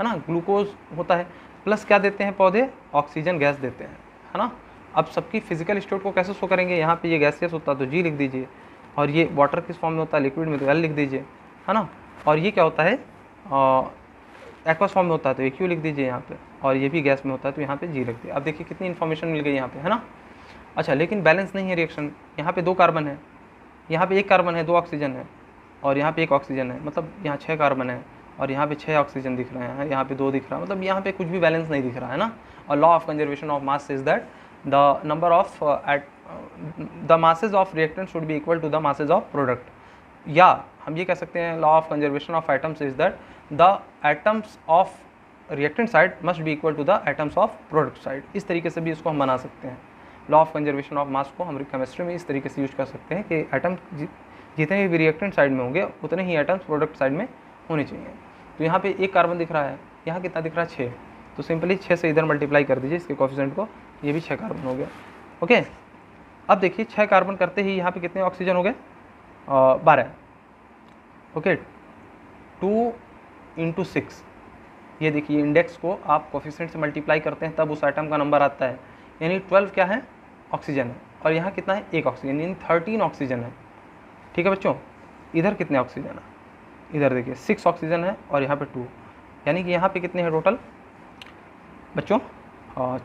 ना, ग्लूकोज होता है। प्लस क्या देते हैं पौधे, ऑक्सीजन गैस देते हैं, है ना। अब सबकी फिजिकल स्टेट को कैसे शो करेंगे, यहाँ पे ये गैसियस होता है तो G लिख दीजिए, और ये वाटर किस फॉर्म में होता है, लिक्विड में, तो L लिख दीजिए, है ना। और ये क्या होता है, एक्वस फॉर्म में होता है तो AQ लिख दीजिए यहाँ पे, और ये भी गैस में होता है तो यहाँ पे G लिख दिए। अब देखिए कितनी इन्फॉर्मेशन मिल गई यहाँ पे, है ना। अच्छा, लेकिन बैलेंस नहीं है रिएक्शन, यहाँ पे 2 कार्बन है, यहाँ पे 1 कार्बन है, 2 ऑक्सीजन है, और यहाँ पे 1 ऑक्सीजन है, मतलब यहाँ 6 कार्बन है, और यहाँ पे 6 ऑक्सीजन दिख रहे हैं, यहाँ पे 2 दिख रहा है, मतलब यहाँ पे कुछ भी बैलेंस नहीं दिख रहा है ना। और law of conservation of mass is that the number of the masses of reactant should be equal to the masses of product. या हम ये कह सकते हैं law of conservation of atoms is that the atoms of reactant side must be equal to the atoms of product side. इस तरीके से भी इसको हम बना सकते हैं। Law of conservation of mass को हम केमिस्ट्री में इस तरीके से यूज कर सकते हैं कि एटम जितने भी रिएक्टेंट साइड में होंगे उतने ही एटम्स प्रोडक्ट साइड में होने चाहिए। तो यहाँ पे 1 कार्बन दिख रहा है, यहाँ कितना दिख रहा है, 6, तो सिंपली 6 से इधर मल्टीप्लाई कर दीजिए इसके कोफिशिएंट को, ये भी 6 कार्बन हो गया, ओके। अब देखिए 6 कार्बन करते ही यहाँ पे कितने ऑक्सीजन हो गए, 12, ओके। 2 × 6, ये देखिए इंडेक्स को आप कोफिशिएंट से मल्टीप्लाई करते हैं तब उस आइटम का नंबर आता है, यानी 12 क्या है, ऑक्सीजन है, और यहाँ कितना है, 1 ऑक्सीजन, यानी 13 ऑक्सीजन है, ठीक है बच्चों। इधर कितने ऑक्सीजन है, इधर देखिए 6 ऑक्सीजन है और यहाँ पे 2, यानी कि यहाँ पे कितने हैं टोटल बच्चों,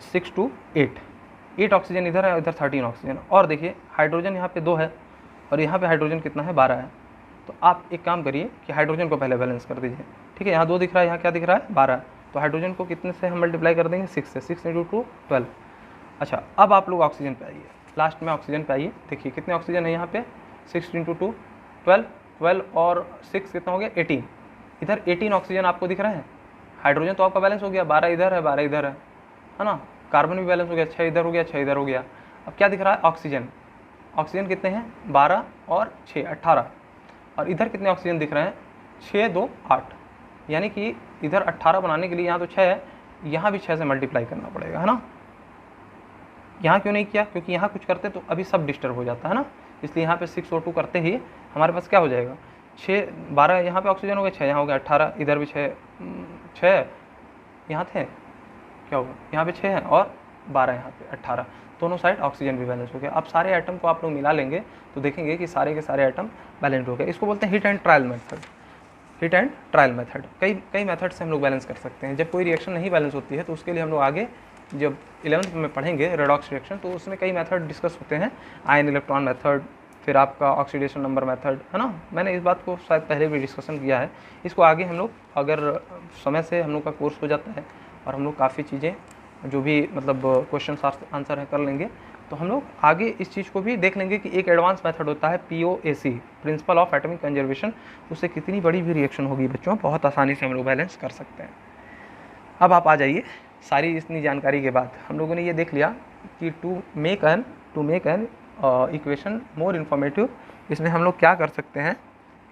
6 to 8 ऑक्सीजन इधर है, इधर 13 ऑक्सीजन। और देखिए हाइड्रोजन यहाँ पे 2 है और यहाँ पे हाइड्रोजन कितना है, 12 है। तो आप एक काम करिए कि हाइड्रोजन को पहले बैलेंस कर दीजिए, ठीक है। यहाँ 2 दिख रहा है, यहाँ क्या दिख रहा है, 12, तो हाइड्रोजन को कितने से हम मल्टीप्लाई कर देंगे, 6 से, 6 × 2 12। अच्छा, अब आप लोग ऑक्सीजन पे आइए, लास्ट में ऑक्सीजन पे आइए, देखिए कितने ऑक्सीजन है यहाँ पे, 6 × 2 12, 12 और 6 कितना हो गया, 18, इधर 18 ऑक्सीजन आपको दिख रहा है। हाइड्रोजन तो आपका बैलेंस हो गया, 12 इधर है, 12 इधर है ना। कार्बन भी बैलेंस हो गया, 6 इधर हो गया, 6 इधर हो गया। अब क्या दिख रहा है, ऑक्सीजन, ऑक्सीजन कितने हैं, 12 और 6 18, और इधर कितने ऑक्सीजन दिख रहे हैं, 6 2 8, यानी कि इधर 18 बनाने के लिए यहाँ तो 6 है, यहाँ भी 6 से मल्टीप्लाई करना पड़ेगा, है ना। यहाँ क्यों नहीं किया, क्योंकि यहाँ कुछ करते तो अभी सब डिस्टर्ब हो जाता है ना, इसलिए यहाँ पे 6 और 2 करते ही हमारे पास क्या हो जाएगा, 6 12 यहाँ पे ऑक्सीजन हो गया, 6 यहाँ हो गया, 18 इधर भी 6 यहाँ थे, क्या होगा, यहाँ पे 6 हैं और 12 यहाँ पे 18, दोनों साइड ऑक्सीजन भी बैलेंस हो गया। अब सारे आइटम को आप लोग मिला लेंगे तो देखेंगे कि सारे के सारे आइटम बैलेंस हो गए। इसको बोलते हैं hit and trial method. Hit and trial method कई मेथड से हम लोग बैलेंस कर सकते हैं। जब कोई रिएक्शन नहीं बैलेंस होती है तो उसके लिए हम लोग आगे जब 11th में पढ़ेंगे रेडॉक्स रिएक्शन, तो उसमें कई मेथड डिस्कस होते हैं, आयन इलेक्ट्रॉन मेथड, फिर आपका ऑक्सीडेशन नंबर मेथड, है ना। मैंने इस बात को शायद पहले भी डिस्कशन किया है। इसको आगे हम लोग अगर समय से हम लोग का कोर्स हो जाता है और हम लोग काफ़ी चीज़ें जो भी मतलब क्वेश्चन आंसर है कर लेंगे, तो हम लोग आगे इस चीज़ को भी देख लेंगे कि एक एडवांस मेथड होता है POAC, principle of atomic conservation. उससे कितनी बड़ी भी रिएक्शन होगी बच्चों, बहुत आसानी से हम लोग बैलेंस कर सकते हैं। अब आप आ जाइए, सारी इतनी जानकारी के बाद हम लोगों ने ये देख लिया कि to make an equation more informative, इसमें हम लोग क्या कर सकते हैं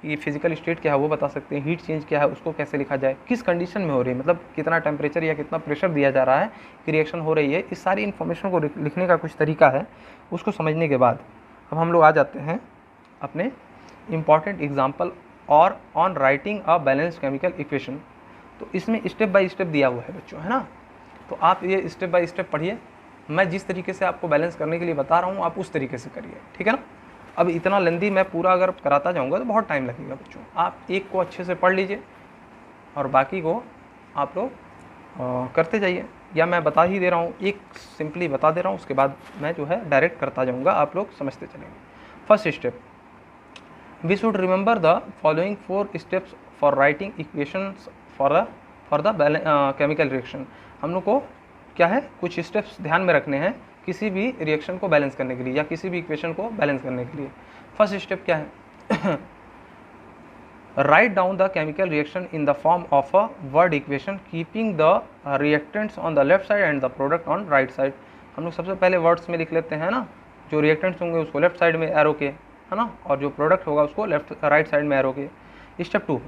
कि फिजिकल स्टेट क्या है वो बता सकते हैं, हीट चेंज क्या है उसको कैसे लिखा जाए, किस कंडीशन में हो रही है, मतलब कितना टेम्परेचर या कितना प्रेशर दिया जा रहा है कि रिएक्शन हो रही है। इस सारी इन्फॉर्मेशन को लिखने का कुछ तरीका है। उसको समझने के बाद अब हम लोग आ जाते हैं अपने इम्पॉर्टेंट एग्जाम्पल और on writing a balanced chemical equation. तो इसमें स्टेप बाय स्टेप दिया हुआ है बच्चों, है ना। तो आप ये स्टेप बाय स्टेप पढ़िए। मैं जिस तरीके से आपको बैलेंस करने के लिए बता रहा हूँ आप उस तरीके से करिए, ठीक है ना। अब इतना लेंदी मैं पूरा अगर कराता जाऊँगा तो बहुत टाइम लगेगा बच्चों। आप एक को अच्छे से पढ़ लीजिए और बाकी को आप लोग करते जाइए, या मैं बता ही दे रहा हूँ, एक सिंपली बता दे रहा हूँ, उसके बाद मैं जो है डायरेक्ट करता जाऊँगा, आप लोग समझते चलेंगे। First step, we should remember the following 4 steps for writing equations for the chemical reaction. हम लोग को क्या है, कुछ स्टेप्स ध्यान में रखने हैं किसी भी रिएक्शन को बैलेंस करने के लिए या किसी भी इक्वेशन को बैलेंस करने के लिए। फर्स्ट स्टेप क्या है, write down the chemical reaction in the form of a word equation keeping the reactants on the left side and the product on right side. हम लोग सबसे पहले वर्ड्स में लिख लेते हैं ना, जो रिएक्टेंट्स होंगे उसको लेफ्ट साइड में एरो के, है ना, और जो प्रोडक्ट होगा उसको राइट साइड में एरो के। Step 2,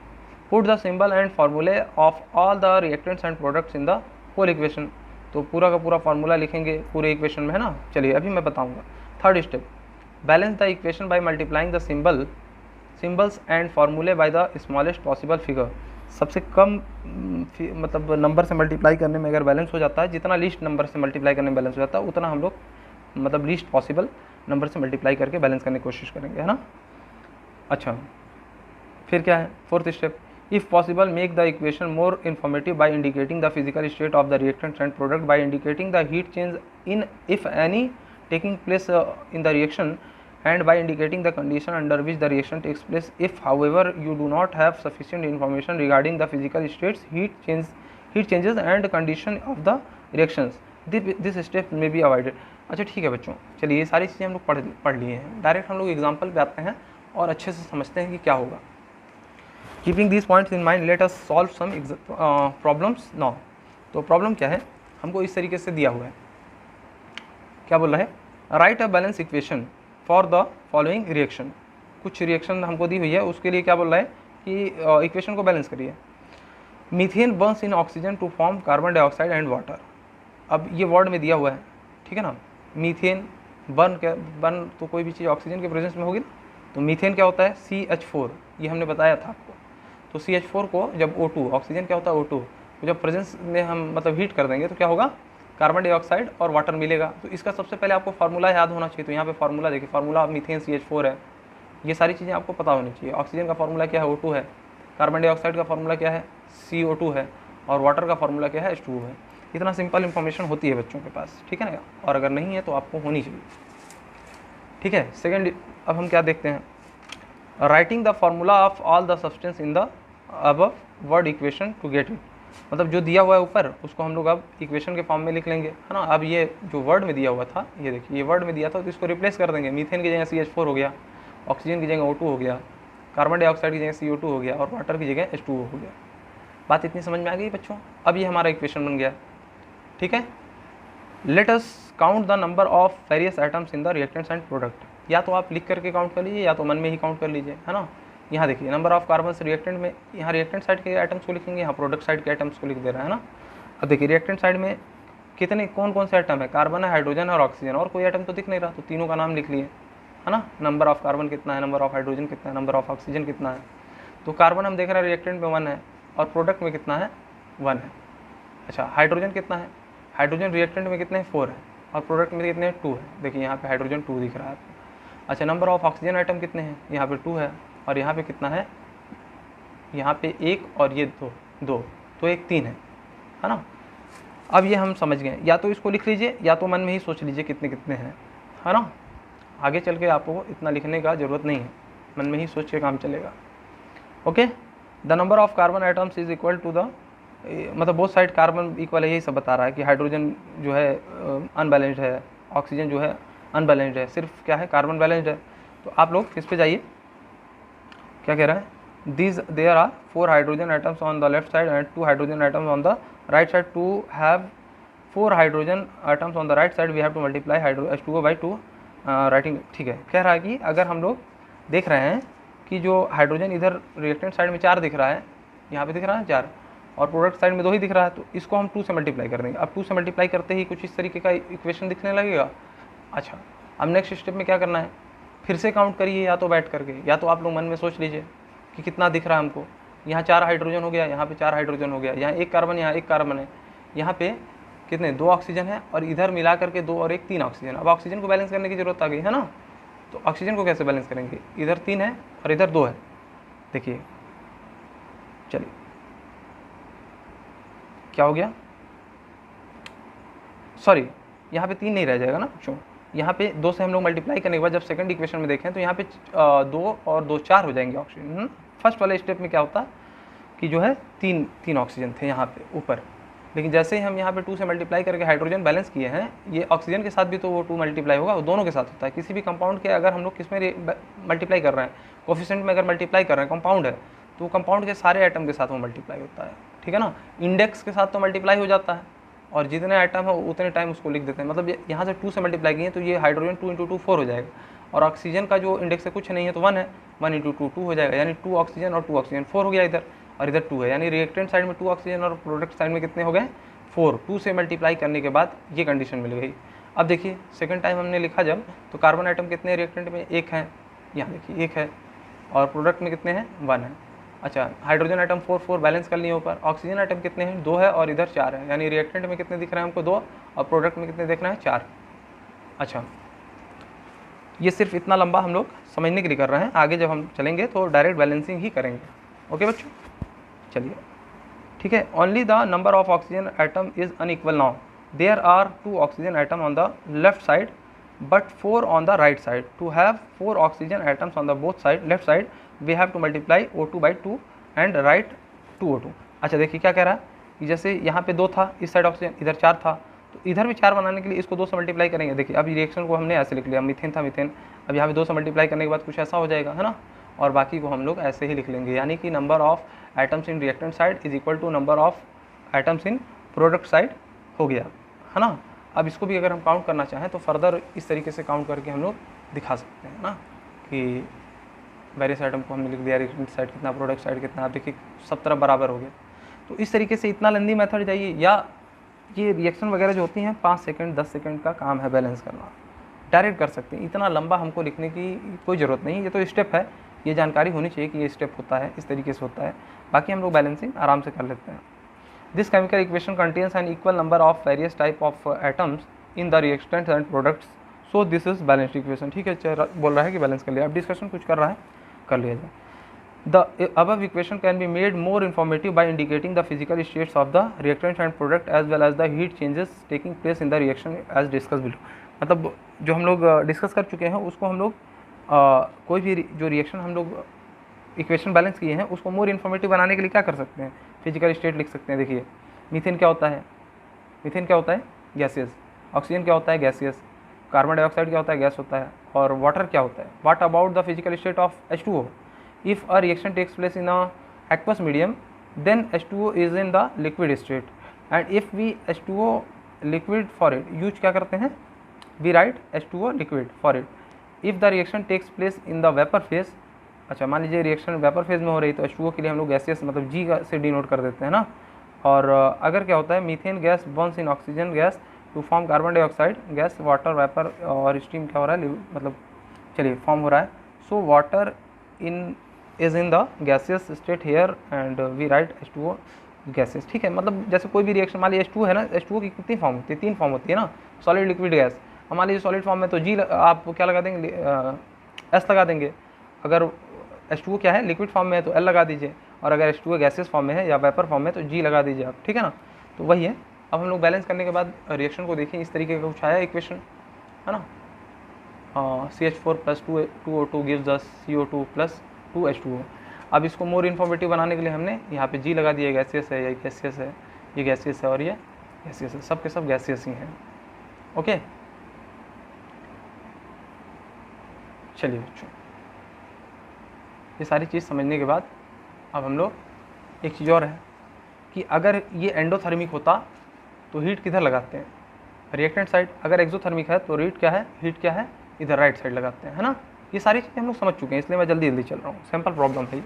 put the symbol and formulae of all the reactants and products in the whole equation. तो पूरा का पूरा फार्मूला लिखेंगे पूरे इक्वेशन में, है ना। चलिए अभी मैं बताऊंगा। Third step, balance the equation by multiplying the symbols and formulae by the smallest possible figure. सबसे कम मतलब नंबर से मल्टीप्लाई करने में अगर बैलेंस हो जाता है, जितना लीस्ट नंबर से मल्टीप्लाई करने में बैलेंस हो जाता है उतना हम लोग मतलब लीस्ट पॉसिबल नंबर से मल्टीप्लाई करके बैलेंस करने की कोशिश करेंगे, है ना। अच्छा, फिर क्या है, fourth step, if possible make the equation more informative by indicating the physical state of the reactant and product, by indicating the heat change in if any taking place in the reaction, and by indicating the condition under which the reaction takes place. If however you do not have sufficient information regarding the physical states, heat changes and condition of the reactions, this step may be avoided. अच्छा ठीक है बच्चों, चलिए ये सारी चीज़ें हम लोग पढ़ लिए हैं। डायरेक्ट हम लोग एग्जाम्पल पे आते हैं और अच्छे से समझते हैं कि क्या होगा। Keeping this points in mind let us solve some problems now. तो प्रॉब्लम क्या है, हमको इस तरीके से दिया हुआ है, क्या बोल रहा है, right a balance equation for the following reaction. कुछ रिएक्शन हमको दी हुई है, उसके लिए क्या बोल रहा है कि इक्वेशन को बैलेंस करिए। Methane burns in oxygen to form carbon dioxide and water. अब ये वर्ड में दिया हुआ है, ठीक है ना। मीथेन बर्न तो कोई भी चीज़ ऑक्सीजन के प्रेजेंस में होगी ना, तो मीथेन क्या होता है, CH4, ये हमने बताया था आपको। तो CH4 को जब O2, ऑक्सीजन क्या होता है O2, तो जब प्रेजेंस में हम मतलब हीट कर देंगे तो क्या होगा, कार्बन डाइऑक्साइड और वाटर मिलेगा। तो इसका सबसे पहले आपको फार्मूला याद होना चाहिए। तो यहाँ पे फार्मूला देखिए, फार्मूला मीथेन CH4 है, ये सारी चीज़ें आपको पता होनी चाहिए। ऑक्सीजन का फार्मूला क्या है, O2 है, कार्बन डाइऑक्साइड का फार्मूला क्या है, CO2 है, और वाटर का फार्मूला क्या है, H2O है। इतना सिंपल इन्फॉर्मेशन होती है बच्चों के पास, ठीक है ना, और अगर नहीं है तो आपको होनी चाहिए, ठीक है। सेकेंड, अब हम क्या देखते हैं, writing the formula of all the substance in the above word equation to get it. मतलब जो दिया हुआ है ऊपर उसको हम लोग अब इक्वेशन के फॉर्म में लिख लेंगे, है ना। अब ये जो वर्ड में दिया हुआ था, ये देखिए ये वर्ड में दिया था, तो इसको रिप्लेस कर देंगे। मीथेन की जगह CH4 हो गया, ऑक्सीजन की जगह O2 हो गया, कार्बन डाइऑक्साइड की जगह CO2 हो गया, और वाटर की जगह H2O हो गया। बात इतनी समझ में आ गई बच्चों। अब ये हमारा इक्वेशन बन गया, ठीक है। Let us count the number of various items in the reactants and product. या तो आप लिख करके काउंट कर लीजिए या तो मन में ही काउंट कर लीजिए, है ना। यहाँ देखिए नंबर ऑफ कार्बन रिएक्टेंट में, यहाँ रिएक्टेंट साइड के आइटम्स को लिखेंगे, यहाँ प्रोडक्ट साइड के आइटम्स को लिख दे रहा है ना। अब देखिए रिएक्टेंट साइड में कितने कौन से आइटम है, कार्बन है, हाइड्रोजन है और ऑक्सीजन, और कोई आइटम तो दिख नहीं रहा, तो तीनों का नाम लिख लिए, है ना। नंबर ऑफ कार्बन कितना है, नंबर ऑफ हाइड्रोजन कितना है, नंबर ऑफ ऑक्सीजन कितना है। तो कार्बन हम देख रहे हैं रिएक्टेंट में 1 है और प्रोडक्ट में कितना है, 1 है अच्छा हाइड्रोजन कितना है, हाइड्रोजन रिएक्टेंट में कितने हैं 4 है और प्रोडक्ट में कितने हैं 2 है। देखिए यहाँ पे हाइड्रोजन 2 दिख रहा है आपको। अच्छा नंबर ऑफ ऑक्सीजन आइटम कितने हैं, यहाँ पे 2 है और यहाँ पे कितना है, यहाँ पे 1 और ये 2 तो एक 3 है ना। अब ये हम समझ गए, या तो इसको लिख लीजिए या तो मन में ही सोच लीजिए कितने कितने हैं, है ना। आगे चल के आपको इतना लिखने का ज़रूरत नहीं है, मन में ही सोच के काम चलेगा। Okay, the number of carbon items is equal to the, मतलब बोथ साइड कार्बन इक्वल है, यही सब बता रहा है कि हाइड्रोजन जो है अनबैलेंस्ड है, ऑक्सीजन जो है अनबैलेंस्ड है, सिर्फ क्या है कार्बन बैलेंस्ड है। तो आप लोग किस पे जाइए, क्या कह रहा है, there are 4 hydrogen atoms on the left side and 2 hydrogen atoms on the right side. To have 4 hydrogen atoms on the right side we have to multiply H2O by 2 writing. ठीक है, कह रहा है कि अगर हम लोग देख रहे हैं कि जो हाइड्रोजन इधर रिएक्टेंट साइड में 4 दिख रहा है, यहाँ पे दिख रहा है 4 और प्रोडक्ट साइड में 2 ही दिख रहा है, तो इसको हम 2 से मल्टीप्लाई कर देंगे। अब 2 से मल्टीप्लाई करते ही कुछ इस तरीके का इक्वेशन दिखने लगेगा। अच्छा अब नेक्स्ट स्टेप में क्या करना है, फिर से काउंट करिए, या तो बैठ करके या तो आप लोग मन में सोच लीजिए कि कितना दिख रहा है हमको। यहाँ 4 हाइड्रोजन हो गया, यहाँ पे 4 हाइड्रोजन हो गया, यहाँ 1 कार्बन, यहाँ 1 कार्बन है, यहाँ पे कितने 2 ऑक्सीजन है और इधर मिला करके 2 और 1 3 ऑक्सीजन। अब ऑक्सीजन को बैलेंस करने की जरूरत आ गई है ना, तो ऑक्सीजन को कैसे बैलेंस करेंगे, इधर 3 है और इधर 2 है। देखिए चलिए क्या हो गया, सॉरी यहाँ पे 3 नहीं रह जाएगा ना बच्चों, यहाँ पे 2 से हम लोग मल्टीप्लाई करने के बाद जब सेकंड इक्वेशन में देखें तो यहाँ पे 2 और 2 4 हो जाएंगे ऑक्सीजन। फर्स्ट वाले स्टेप में क्या होता कि जो है 3 ऑक्सीजन थे यहाँ पे ऊपर, लेकिन जैसे ही हम यहाँ पे 2 से मल्टीप्लाई करके हाइड्रोजन बैलेंस किए हैं, ये ऑक्सीजन के साथ भी तो वो 2 मल्टीप्लाई होगा, वो दोनों के साथ होता है। किसी भी कंपाउंड के अगर हम लोग किस में मल्टीप्लाई कर रहे हैं, कोफिशिएंट में अगर मल्टीप्लाई कर रहे हैं, कंपाउंड है तो कंपाउंड के सारे आइटम के साथ वो मल्टीप्लाई होता है, ठीक है ना। इंडेक्स के साथ तो मल्टीप्लाई हो जाता है और जितने आइटम है उतने टाइम उसको लिख देते हैं, मतलब यहाँ से 2 से मल्टीप्लाई किए तो ये हाइड्रोजन 2 × 2 4 हो जाएगा और ऑक्सीजन का जो इंडेक्स है कुछ नहीं है तो 1 है, 1 × 2 2 हो जाएगा, यानी 2 ऑक्सीजन और 2 ऑक्सीजन 4 हो गया इधर और इधर 2 है, यानी रिएक्टेंट साइड में 2 ऑक्सीजन और प्रोडक्ट साइड में कितने हो गए 4। 2 से मल्टीप्लाई करने के बाद ये कंडीशन मिल गई। अब देखिए सेकंड टाइम हमने लिखा जब, तो कार्बन आइटम कितने रिएक्टेंट में 1 है, यहाँ देखिए 1 है और प्रोडक्ट में कितने हैं 1 है। अच्छा हाइड्रोजन आइटम 4 4 बैलेंस कर लिए ऊपर, ऑक्सीजन आइटम कितने हैं 2 है और इधर 4 है, यानी रिएक्टेंट में कितने दिख रहे हैं हमको 2 और प्रोडक्ट में कितने दिख रहे हैं 4। अच्छा ये सिर्फ इतना लंबा हम लोग समझने के लिए कर रहे हैं, आगे जब हम चलेंगे तो डायरेक्ट बैलेंसिंग ही करेंगे। ओके बच्चों चलिए ठीक है। Only the number of oxygen item is unequal now, there are 2 oxygen item on the left side but 4 on the right side. To have 4 oxygen atoms on the both side left side we have to multiply O2 by 2 and write 2O2। अच्छा देखिए क्या कह रहा है कि जैसे यहाँ पे 2 था इस साइड ऑक्सीजन, इधर 4 था, तो इधर भी 4 बनाने के लिए इसको 2 से मल्टीप्लाई करेंगे। देखिए अब रिएक्शन को हमने ऐसे लिख लिया, मीथेन था मीथेन, अब यहाँ पे 2 से मल्टीप्लाई करने के बाद कुछ ऐसा हो जाएगा है ना, और बाकी को हम लोग ऐसे ही लिख लेंगे, यानी कि number of atoms in reactant side is equal to number of atoms in product side हो गया है ना। अब इसको भी अगर हम काउंट करना चाहें तो फर्दर इस तरीके से काउंट करके हम लोग दिखा सकते हैं ना, कि वेरियस आइटम को हमने लिख दिया, रिएक्टेंट साइड कितना प्रोडक्ट साइड कितना, आप देखिए सब तरफ बराबर हो गया। तो इस तरीके से इतना लेंदी मेथड जाइए, या ये रिएक्शन वगैरह जो होती हैं 5 सेकंड 10 सेकंड का काम है बैलेंस करना, डायरेक्ट कर सकते हैं, इतना लंबा हमको लिखने की कोई ज़रूरत नहीं। ये तो स्टेप है, ये जानकारी होनी चाहिए कि ये स्टेप होता है, इस तरीके से होता है, बाकी हम लोग बैलेंसिंग आराम से कर लेते हैं। This chemical equation contains an equal number of various type of atoms in the reactants and products, so this is balanced equation। ठीक है, बोल रहा है कि बैलेंस कर लिया, अब डिस्कशन कुछ कर रहा है, कर लिया जाए। The above equation can be made more informative by indicating the physical states of the reactants and product as well as the heat changes taking place in the reaction as discussed below। मतलब जो हम लोग डिस्कस कर चुके हैं उसको हम लोग कोई भी जो रिएक्शन हम लोग इक्वेशन बैलेंस किए हैं उसको मोर इन्फॉर्मेटिव बनाने के लिए क्या कर सकते हैं, फिजिकल स्टेट लिख सकते हैं। देखिए मीथेन क्या होता है, मीथेन क्या होता है गैसियस, ऑक्सीजन क्या होता है गैसियस, कार्बन डाइऑक्साइड क्या होता है गैस होता है, और वाटर क्या होता है। What about the physical state of H2O? If a reaction takes place in a aqueous medium then H2O is in the liquid state and if we H2O liquid for it use क्या करते हैं, we write H2O liquid for it. If the reaction takes place in the vapour phase, अच्छा मान लीजिए रिएक्शन वेपर फेज में हो रही तो H2O के लिए हम लोग गैसियस मतलब G से डिनोट कर देते हैं ना। और अगर क्या होता है methane gas burns in oxygen gas to form carbon dioxide gas, water vapour और स्टीम क्या हो रहा है मतलब चलिए फॉर्म हो रहा है। So water in is in the gaseous state here and we write H2O gases, ठीक है। मतलब जैसे कोई भी रिएक्शन, मान लीजिए H2 है ना, H2O की कितनी फॉर्म होती है, 3 फॉर्म होती है ना, सॉलिड लिक्विड गैस। अब मान लीजिए सॉलिड फॉर्म में तो आप क्या लगा देंगे, S लगा देंगे। अगर H2O क्या है, लिक्विड फॉर्म में है तो L लगा दीजिए, और अगर H2O गैसेस फॉर्म में है या वेपर फॉर्म में तो G लगा दीजिए आप, ठीक है ना। तो वही है। अब हम लोग बैलेंस करने के बाद रिएक्शन को देखें, इस तरीके का कुछ आया इक्वेशन, है ना। CH4 + 2O2 gives us CO2 + 2H2O। अब इसको मोर इन्फॉर्मेटिव बनाने के लिए हमने यहाँ पे G लगा दिया, गैसियस है, ये गैसियस है, ये गैसियस है और ये गैसियस है, सब के सब गैसियस ही हैं। ओके, चलिए बच्चों, ये सारी चीज़ समझने के बाद अब हम लोग एक चीज़ और है कि अगर ये एंडोथर्मिक होता तो हीट किधर लगाते हैं, रिएक्टेंट साइड। अगर एक्सोथर्मिक है तो हीट क्या है, इधर राइट साइड लगाते हैं, है ना। ये सारी चीज़ें हम लोग समझ चुके हैं, इसलिए मैं जल्दी जल्दी चल रहा हूँ, सिंपल प्रॉब्लम है।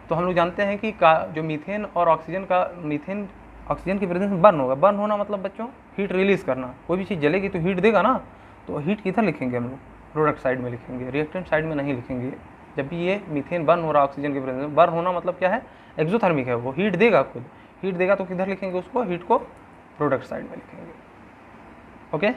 तो हम लोग जानते हैं कि जो मीथेन और ऑक्सीजन का, मीथेन ऑक्सीजन की प्रेजेंस में बर्न होगा। बर्न होना मतलब बच्चों हीट रिलीज़ करना। कोई भी चीज़ जलेगी तो हीट देगा ना, तो हीट किधर लिखेंगे हम लोग, प्रोडक्ट साइड में लिखेंगे, रिएक्टेंट साइड में नहीं लिखेंगे। जब भी ये मीथेन बर्न हो रहा है ऑक्सीजन की प्रेजेंस में, बर्न होना मतलब क्या है, एक्सोथर्मिक है, वो हीट देगा, खुद हीट देगा, तो किधर लिखेंगे उसको, हीट को प्रोडक्ट साइड में लिखेंगे। ओके,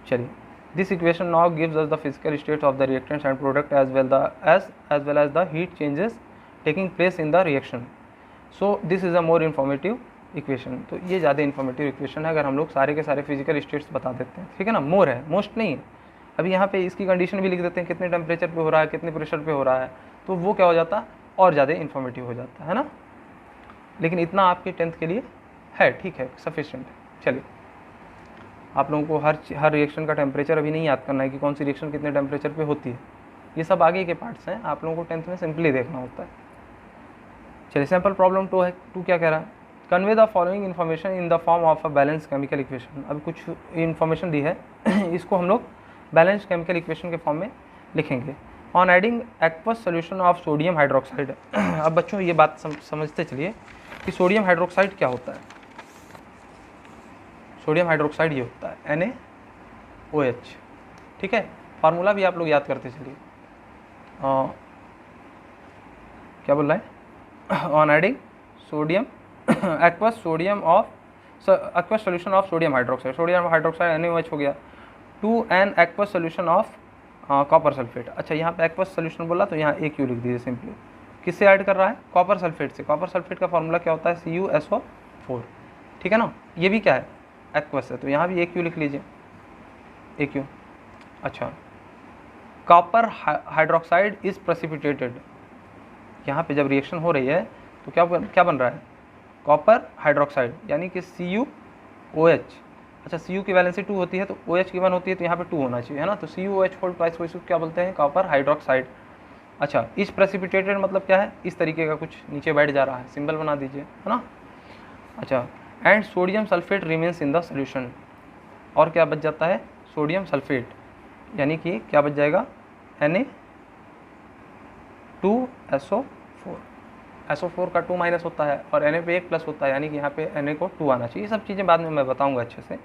चलिए, this equation now gives us the physical state of the reactants and product as well as the heat changes taking place in the reaction. So this is a more informative equation. तो ये ज़्यादा इन्फॉर्मेटिव इक्वेशन है अगर हम लोग सारे के सारे फिजिकल स्टेट्स बता देते हैं, ठीक है ना। मोर है, मोस्ट नहीं है। अभी यहाँ पे इसकी कंडीशन भी लिख देते हैं, कितने टेम्परेचर पे हो रहा है, कितने प्रेशर पे हो रहा है, तो वो क्या हो जाता, और ज़्यादा इन्फॉर्मेटिव हो जाता है ना। लेकिन इतना आपके 10th के लिए है, ठीक है, सफिशिएंट है। चलिए, आप लोगों को हर रिएक्शन का टेम्परेचर अभी नहीं याद करना है कि कौन सी रिएक्शन कितने टेम्परेचर पे होती है, ये सब आगे के पार्ट्स हैं, आप लोगों को 10th में सिंपली देखना होता है। चलिए, सैम्पल प्रॉब्लम 2 है। 2 क्या कह रहा है, convey the following information in the form of a balance chemical equation. अब कुछ इन्फॉर्मेशन दी है इसको हम लोग बैलेंस केमिकल इक्वेशन के फॉर्म में लिखेंगे। On adding aqueous solution of sodium hydroxide. अब बच्चों ये बात समझते चलिए कि सोडियम हाइड्रोक्साइड क्या होता है। सोडियम हाइड्रोक्साइड ये होता है NaOH, ठीक है। फार्मूला भी आप लोग याद करते चलिए, क्या बोल रहा है, on adding sodium aqueous solution of sodium hydroxide NaOH हो गया, to an aqueous solution of copper sulphate. अच्छा, यहाँ पे एक्वस सोल्यूशन बोला तो यहाँ AQ लिख दीजिए सिंपली। किससे ऐड कर रहा है, कॉपर सल्फेट से। कॉपर सल्फेट का फॉर्मूला क्या होता है, CuSO4, ठीक है ना। ये भी क्या है, एक्वस है, तो यहाँ भी AQ लिख लीजिए, AQ। अच्छा, कॉपर हाइड्रोक्साइड इज प्रेसिपिटेटेड। यहाँ पे जब रिएक्शन हो रही है तो क्या बन रहा है, कॉपर हाइड्रोक्साइड, यानी कि CuOH। अच्छा, Cu की वैलेंसी 2 होती है तो OH की 1 होती है, तो यहाँ पे 2 होना चाहिए, है ना। तो CuOH होल ट्वाइस को इसको क्या बोलते हैं, कॉपर हाइड्रोक्साइड। अच्छा, इस प्रेसिपिटेटेड मतलब क्या है, इस तरीके का कुछ नीचे बैठ जा रहा है, सिंबल बना दीजिए, है ना। अच्छा, and sodium sulphate remains in the solution. और क्या बच जाता है, सोडियम सल्फेट, यानी कि क्या बच जाएगा, Na2SO4। SO4 का 2 माइनस होता है और Na पे 1 प्लस होता है, यानी कि यहाँ पे Na को 2 आना चाहिए। ये सब चीज़ें बाद में मैं बताऊँगा अच्छे से।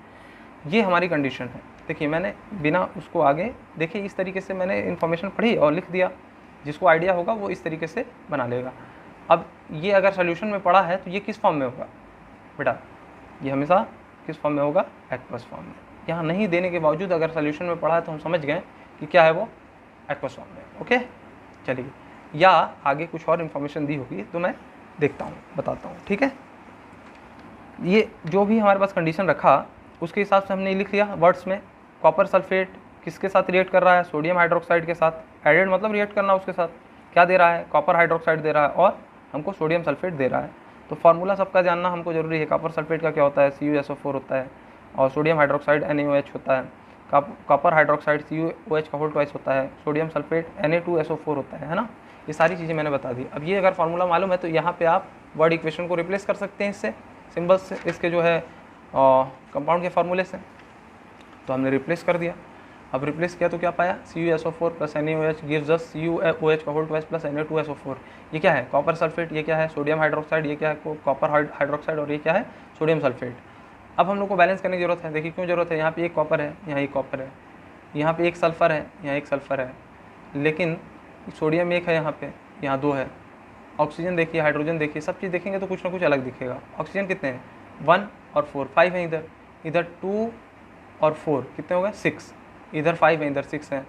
ये हमारी कंडीशन है। देखिए, मैंने बिना उसको आगे देखिए इस तरीके से मैंने इन्फॉर्मेशन पढ़ी और लिख दिया। जिसको आइडिया होगा वो इस तरीके से बना लेगा। अब ये अगर सोल्यूशन में पड़ा है तो ये किस फॉर्म में होगा बेटा, ये हमेशा किस फॉर्म में होगा, एक्वस फॉर्म में। यहाँ नहीं देने के बावजूद अगर सोल्यूशन में पड़ा है तो हम समझ गए कि क्या है वो, एक्वस फॉर्म में। ओके, चलिए, या आगे कुछ और इन्फॉर्मेशन दी होगी तो मैं देखता हूँ, बताता हूँ, ठीक है। ये जो भी हमारे पास कंडीशन रखा उसके हिसाब से हमने लिख लिया वर्ड्स में। कॉपर सल्फेट किसके साथ रिएक्ट कर रहा है, सोडियम हाइड्रोक्साइड के साथ। एडेड मतलब रिएक्ट करना, उसके साथ क्या दे रहा है, कॉपर हाइड्रोक्साइड दे रहा है और हमको सोडियम सल्फेट दे रहा है। तो फार्मूला सबका जानना हमको जरूरी है। कॉपर सल्फेट का क्या होता है, CuSO4 होता है, और सोडियम हाइड्रोक्साइड NaOH होता है। कॉपर हाइड्रोक्साइड CuOH का होल ट्वाइस होता है, सोडियम सल्फेट Na2SO4 होता है ना। ये सारी चीज़ें मैंने बता दी। अब ये अगर फार्मूला मालूम है तो यहाँ पे आप वर्ड इक्वेशन को रिप्लेस कर सकते हैं इससे, सिंबल्स से, इसके जो है कंपाउंड के फार्मूले से। तो हमने रिप्लेस कर दिया। अब रिप्लेस किया तो क्या पाया, CuSO4 plus NaOH gives us CuOH का होल ट्वाइस प्लस Na2SO4। ये क्या है, कॉपर सल्फेट, ये क्या है, सोडियम हाइड्रोक्साइड, ये क्या है, कॉपर हाइड्रोक्साइड, और ये क्या है, सोडियम सल्फेट। अब हम लोग को बैलेंस करने की जरूरत है। देखिए क्यों जरूरत है, यहाँ पे एक कॉपर है, यहाँ एक कॉपर है, यहाँ पे एक सल्फर है, यहाँ एक सल्फर है, लेकिन सोडियम एक है यहाँ पे, यहाँ 2 है, ऑक्सीजन देखिए, हाइड्रोजन देखिए, सब चीज़ देखेंगे तो कुछ ना कुछ अलग दिखेगा। ऑक्सीजन कितने हैं, 1 और 4, 5 हैं इधर, इधर 2 और 4 कितने हो गए, 6, इधर 5 है, इधर 6 है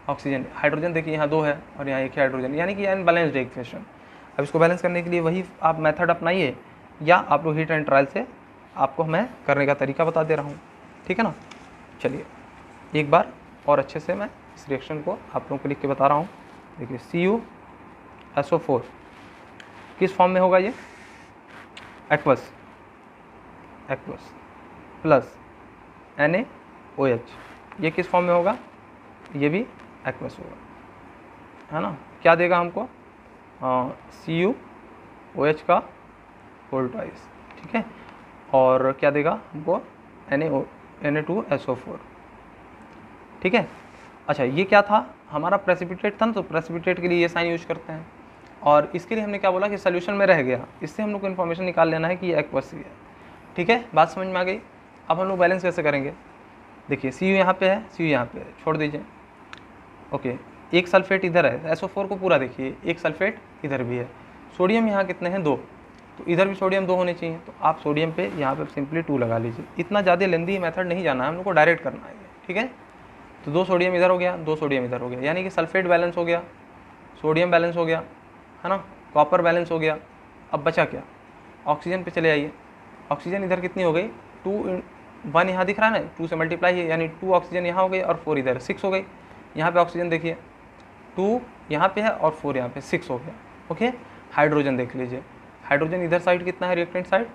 ऑक्सीजन। हाइड्रोजन देखिए यहाँ 2 है और यहाँ 1 है हाइड्रोजन, यानी कि अनबैलेंस्ड है इक्वेशन। अब इसको बैलेंस करने के लिए वही आप मेथड अपनाइए, या आप लोग हीट एंड ट्रायल से आपको मैं करने का तरीका बता दे रहा हूँ, ठीक है ना। चलिए एक बार और अच्छे से मैं इस रिएक्शन को आप लोगों को लिख के बता रहा हूँ। देखिए CuSO4 किस फॉर्म में होगा, ये एक्वस प्लस NaOH, ये किस फॉर्म में होगा, ये भी एक्वस होगा, है ना। क्या देगा हमको, CuOH का होल ट्वाइस, ठीक है, और क्या देगा हमको Na2SO4, ठीक है। अच्छा ये क्या था, हमारा प्रेसिपिटेट था ना, तो प्रेसिपिटेट के लिए ये साइन यूज करते हैं, और इसके लिए हमने क्या बोला कि सोल्यूशन में रह गया, इससे हम लोग को इन्फॉर्मेशन निकाल लेना है कि ये एक्वस है, ठीक है। बात समझ में आ गई। अब हम लोग बैलेंस कैसे करेंगे, देखिए Cu यहाँ पे है, Cu यहाँ पे है, छोड़ दीजिए, ओके। एक सल्फेट इधर है, SO4 को पूरा देखिए, एक सल्फेट इधर भी है, सोडियम यहाँ कितने हैं, 2, तो इधर भी सोडियम 2 होने चाहिए, तो आप सोडियम पे यहाँ पे सिंपली 2 लगा लीजिए। इतना ज़्यादा लेंदी मेथड नहीं जाना है, हम लोग को डायरेक्ट करना है, ठीक है। तो 2 सोडियम इधर हो गया, 2 सोडियम इधर हो गया, यानी कि सल्फेट बैलेंस हो गया, सोडियम बैलेंस हो गया, है ना, कॉपर बैलेंस हो गया। अब बचा क्या, ऑक्सीजन पे चले आइए। ऑक्सीजन इधर कितनी हो गई, 1 यहाँ दिख रहा है ना, 2 से मल्टीप्लाई है, यानी 2 ऑक्सीजन यहाँ हो गई और 4 इधर, 6 हो गई। यहाँ पे ऑक्सीजन देखिए 2 यहाँ पे है और 4 यहाँ पे, 6 हो गया, ओके। हाइड्रोजन देख लीजिए, हाइड्रोजन इधर साइड कितना है, रिएक्टेंट साइड,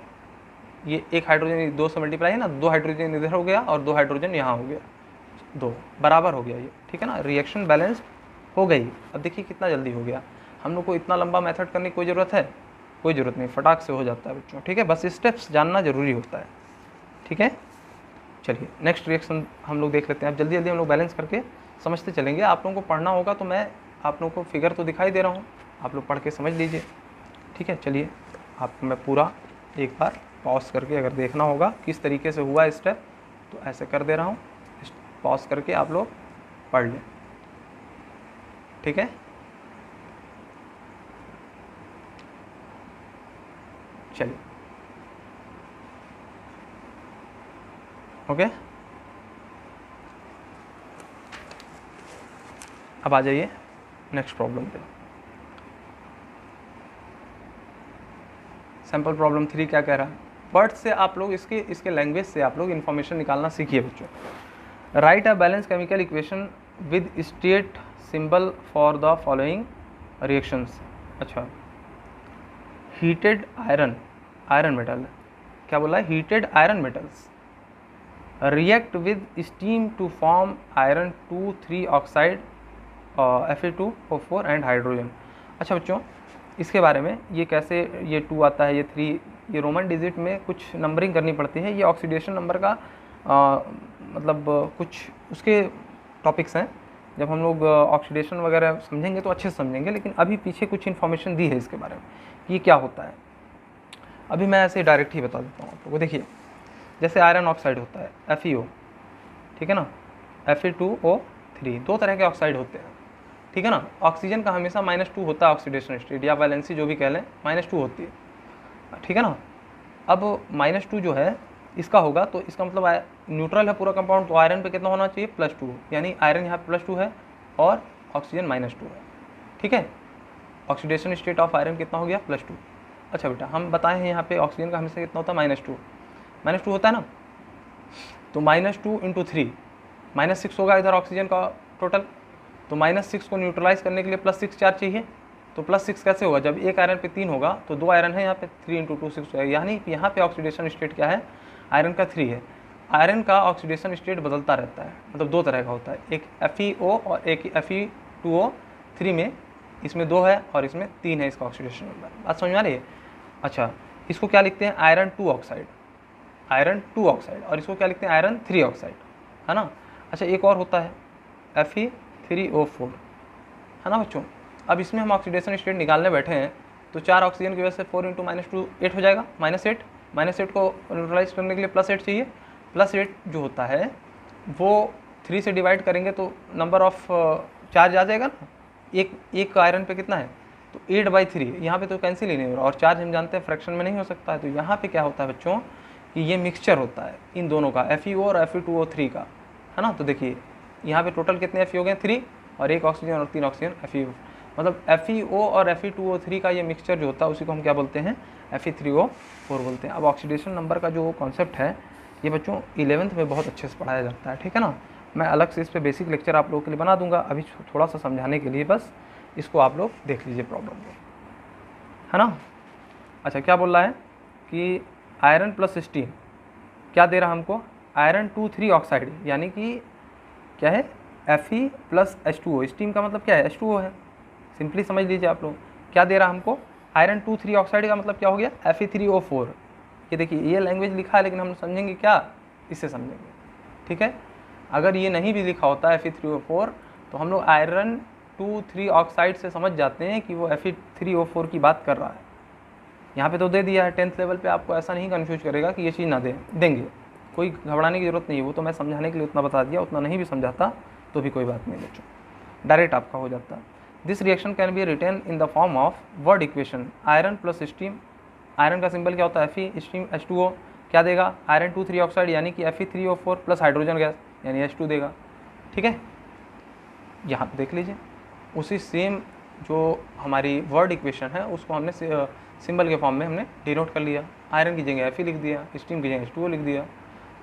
ये एक हाइड्रोजन 2 से मल्टीप्लाई है ना, 2 हाइड्रोजन इधर हो गया और 2 हाइड्रोजन यहाँ हो गया, 2 बराबर हो गया ये, ठीक है ना। रिएक्शन बैलेंस हो गई। अब देखिए कितना जल्दी हो गया, हम लोग को इतना लंबा मेथड करने की कोई ज़रूरत है, कोई ज़रूरत नहीं, फटाक से हो जाता है बच्चों, ठीक है। बस स्टेप्स जानना ज़रूरी होता है, ठीक है। चलिए नेक्स्ट रिएक्शन हम लोग देख लेते हैं। अब जल्दी जल्दी हम लोग बैलेंस करके समझते चलेंगे। आप लोगों को पढ़ना होगा तो मैं आप लोगों को फिगर तो दिखाई दे रहा हूँ, आप लोग पढ़ के समझ लीजिए, ठीक है। चलिए आपको मैं पूरा एक बार पॉज करके अगर देखना होगा किस तरीके से हुआ स्टेप, तो ऐसे कर दे रहा हूँ, पॉज करके आप लोग पढ़ लें, ठीक है। चलिए ओके, अब आ जाइए नेक्स्ट प्रॉब्लम पे। सैम्पल प्रॉब्लम 3 क्या कह रहा है, वर्ड से आप लोग इसके लैंग्वेज से आप लोग इन्फॉर्मेशन निकालना सीखिए बच्चों। Write a balance chemical equation with state symbol for the following reactions. अच्छा, हीटेड आयरन मेटल, क्या बोला है, heated iron metals react with steam to form iron 2,3 oxide Fe2O4 and hydrogen. अच्छा बच्चों, इसके बारे में ये कैसे, ये 2 आता है, ये 3, ये रोमन डिजिट में कुछ नंबरिंग करनी पड़ती है, ये ऑक्सीडेशन नंबर का मतलब कुछ उसके टॉपिक्स हैं। जब हम लोग ऑक्सीडेशन वगैरह समझेंगे तो अच्छे से समझेंगे, लेकिन अभी पीछे कुछ इन्फॉर्मेशन दी है इसके बारे में, ये क्या होता है। अभी मैं ऐसे डायरेक्ट ही बता देता हूँ आप लोगों को। देखिए जैसे आयरन ऑक्साइड होता है FeO, ठीक है ना, Fe2O3, 2 तरह के ऑक्साइड होते हैं, ठीक है ना। ऑक्सीजन का हमेशा -2 होता है ऑक्सीडेशन स्टेट या वैलेंसी जो भी कह लें, -2 होती है, ठीक है ना। अब -2 जो है इसका होगा तो इसका मतलब न्यूट्रल है पूरा कंपाउंड, तो आयरन पे कितना होना चाहिए, +2, यानी आयरन यहाँ पे +2 है और ऑक्सीजन -2 है, ठीक है। ऑक्सीडेशन स्टेट ऑफ आयरन कितना हो गया, +2। अच्छा बेटा, हम बताए हैं यहाँ पे ऑक्सीजन का हमेशा कितना होता है, -2 होता है ना, तो -2 × 3 -6 होगा इधर ऑक्सीजन का टोटल, तो -6 को न्यूट्रलाइज करने के लिए +6 चार्ज चाहिए, तो +6 कैसे होगा, जब एक आयरन पे 3 होगा तो 2 आयरन है यहाँ पे, 3 × 2 6 है, यानी यहाँ पे ऑक्सीडेशन स्टेट क्या है, आयरन का 3 है। आयरन का ऑक्सीडेशन स्टेट बदलता रहता है, मतलब 2 तरह का होता है, एक FeO और एक Fe2O3 में, इसमें 2 है और इसमें 3 है इसका ऑक्सीडेशन नंबर। बात समझ में आ रही है। अच्छा, इसको क्या लिखते हैं, आयरन 2 ऑक्साइड, और इसको क्या लिखते हैं, आयरन 3 ऑक्साइड, है ना। अच्छा, एक और होता है Fe3O4, है ना बच्चों। अब इसमें हम ऑक्सीडेशन स्टेट निकालने बैठे हैं तो 4 ऑक्सीजन की वजह से 4 × -2 8 हो जाएगा, -8 को न्यूट्रलाइज करने के लिए +8 चाहिए। +8 जो होता है वो 3 से डिवाइड करेंगे तो नंबर ऑफ चार्ज आ जाएगा ना, एक आयरन पे कितना है, तो तो 8/3 यहाँ पे तो कैंसिल ही नहीं हो रहा, और चार्ज हम जानते हैं फ्रैक्शन में नहीं हो सकता है। तो यहाँ पे क्या होता है बच्चों कि ये मिक्सचर होता है इन दोनों का, FeO और Fe2O3 का, है ना। तो देखिए यहाँ पे टोटल कितने Fe हो गए 3, और 1 ऑक्सीजन और 3 ऑक्सीजन FeO, मतलब FeO और Fe2O3 का ये मिक्सचर जो होता है उसी को हम क्या बोलते हैं, Fe3O4 बोलते हैं। अब ऑक्सीडेशन नंबर का जो कॉन्सेप्ट है ये बच्चों 11th में बहुत अच्छे से पढ़ाया जाता है, ठीक है ना। मैं अलग से इस पर बेसिक लेक्चर आप लोगों के लिए बना दूंगा, अभी थोड़ा सा समझाने के लिए बस इसको आप लोग देख लीजिए प्रॉब्लम को, है ना। अच्छा, क्या बोल रहा है कि आयरन प्लस स्टीम क्या दे रहा है हमको, आयरन 2,3 ऑक्साइड, यानी कि क्या है Fe प्लस H2O, स्टीम का मतलब क्या है H2O है, सिंपली समझ लीजिए आप लोग। क्या दे रहा है हमको, आयरन 2,3 ऑक्साइड का मतलब क्या हो गया Fe3O4। ये देखिए ये लैंग्वेज लिखा है लेकिन हम समझेंगे क्या, इससे समझेंगे, ठीक है। अगर ये नहीं भी लिखा होता Fe3O4 तो हम लोग आयरन 2,3 ऑक्साइड से समझ जाते हैं कि वो Fe3O4 की बात कर रहा है। यहाँ पे तो दे दिया है, 10th लेवल पे आपको ऐसा नहीं कन्फ्यूज करेगा कि ये चीज़ ना देंगे, कोई घबराने की ज़रूरत नहीं है। वो तो मैं समझाने के लिए उतना बता दिया, उतना नहीं भी समझाता तो भी कोई बात नहीं बच्चों, डायरेक्ट आपका हो जाता। This reaction can be written in the form of word equation, iron plus steam, iron का सिंबल क्या होता है Fe, स्टीम H2O, क्या देगा आयरन 2,3 ऑक्साइड यानी कि Fe3O4 प्लस हाइड्रोजन गैस यानी H2 देगा, ठीक है। यहाँ देख लीजिए उसी सेम जो हमारी वर्ड इक्वेशन है उसको हमने सिंबल के फॉर्म में हमने डिनोट कर लिया, आयरन की जगह Fe लिख दिया, स्टीम की जगह H2O लिख दिया,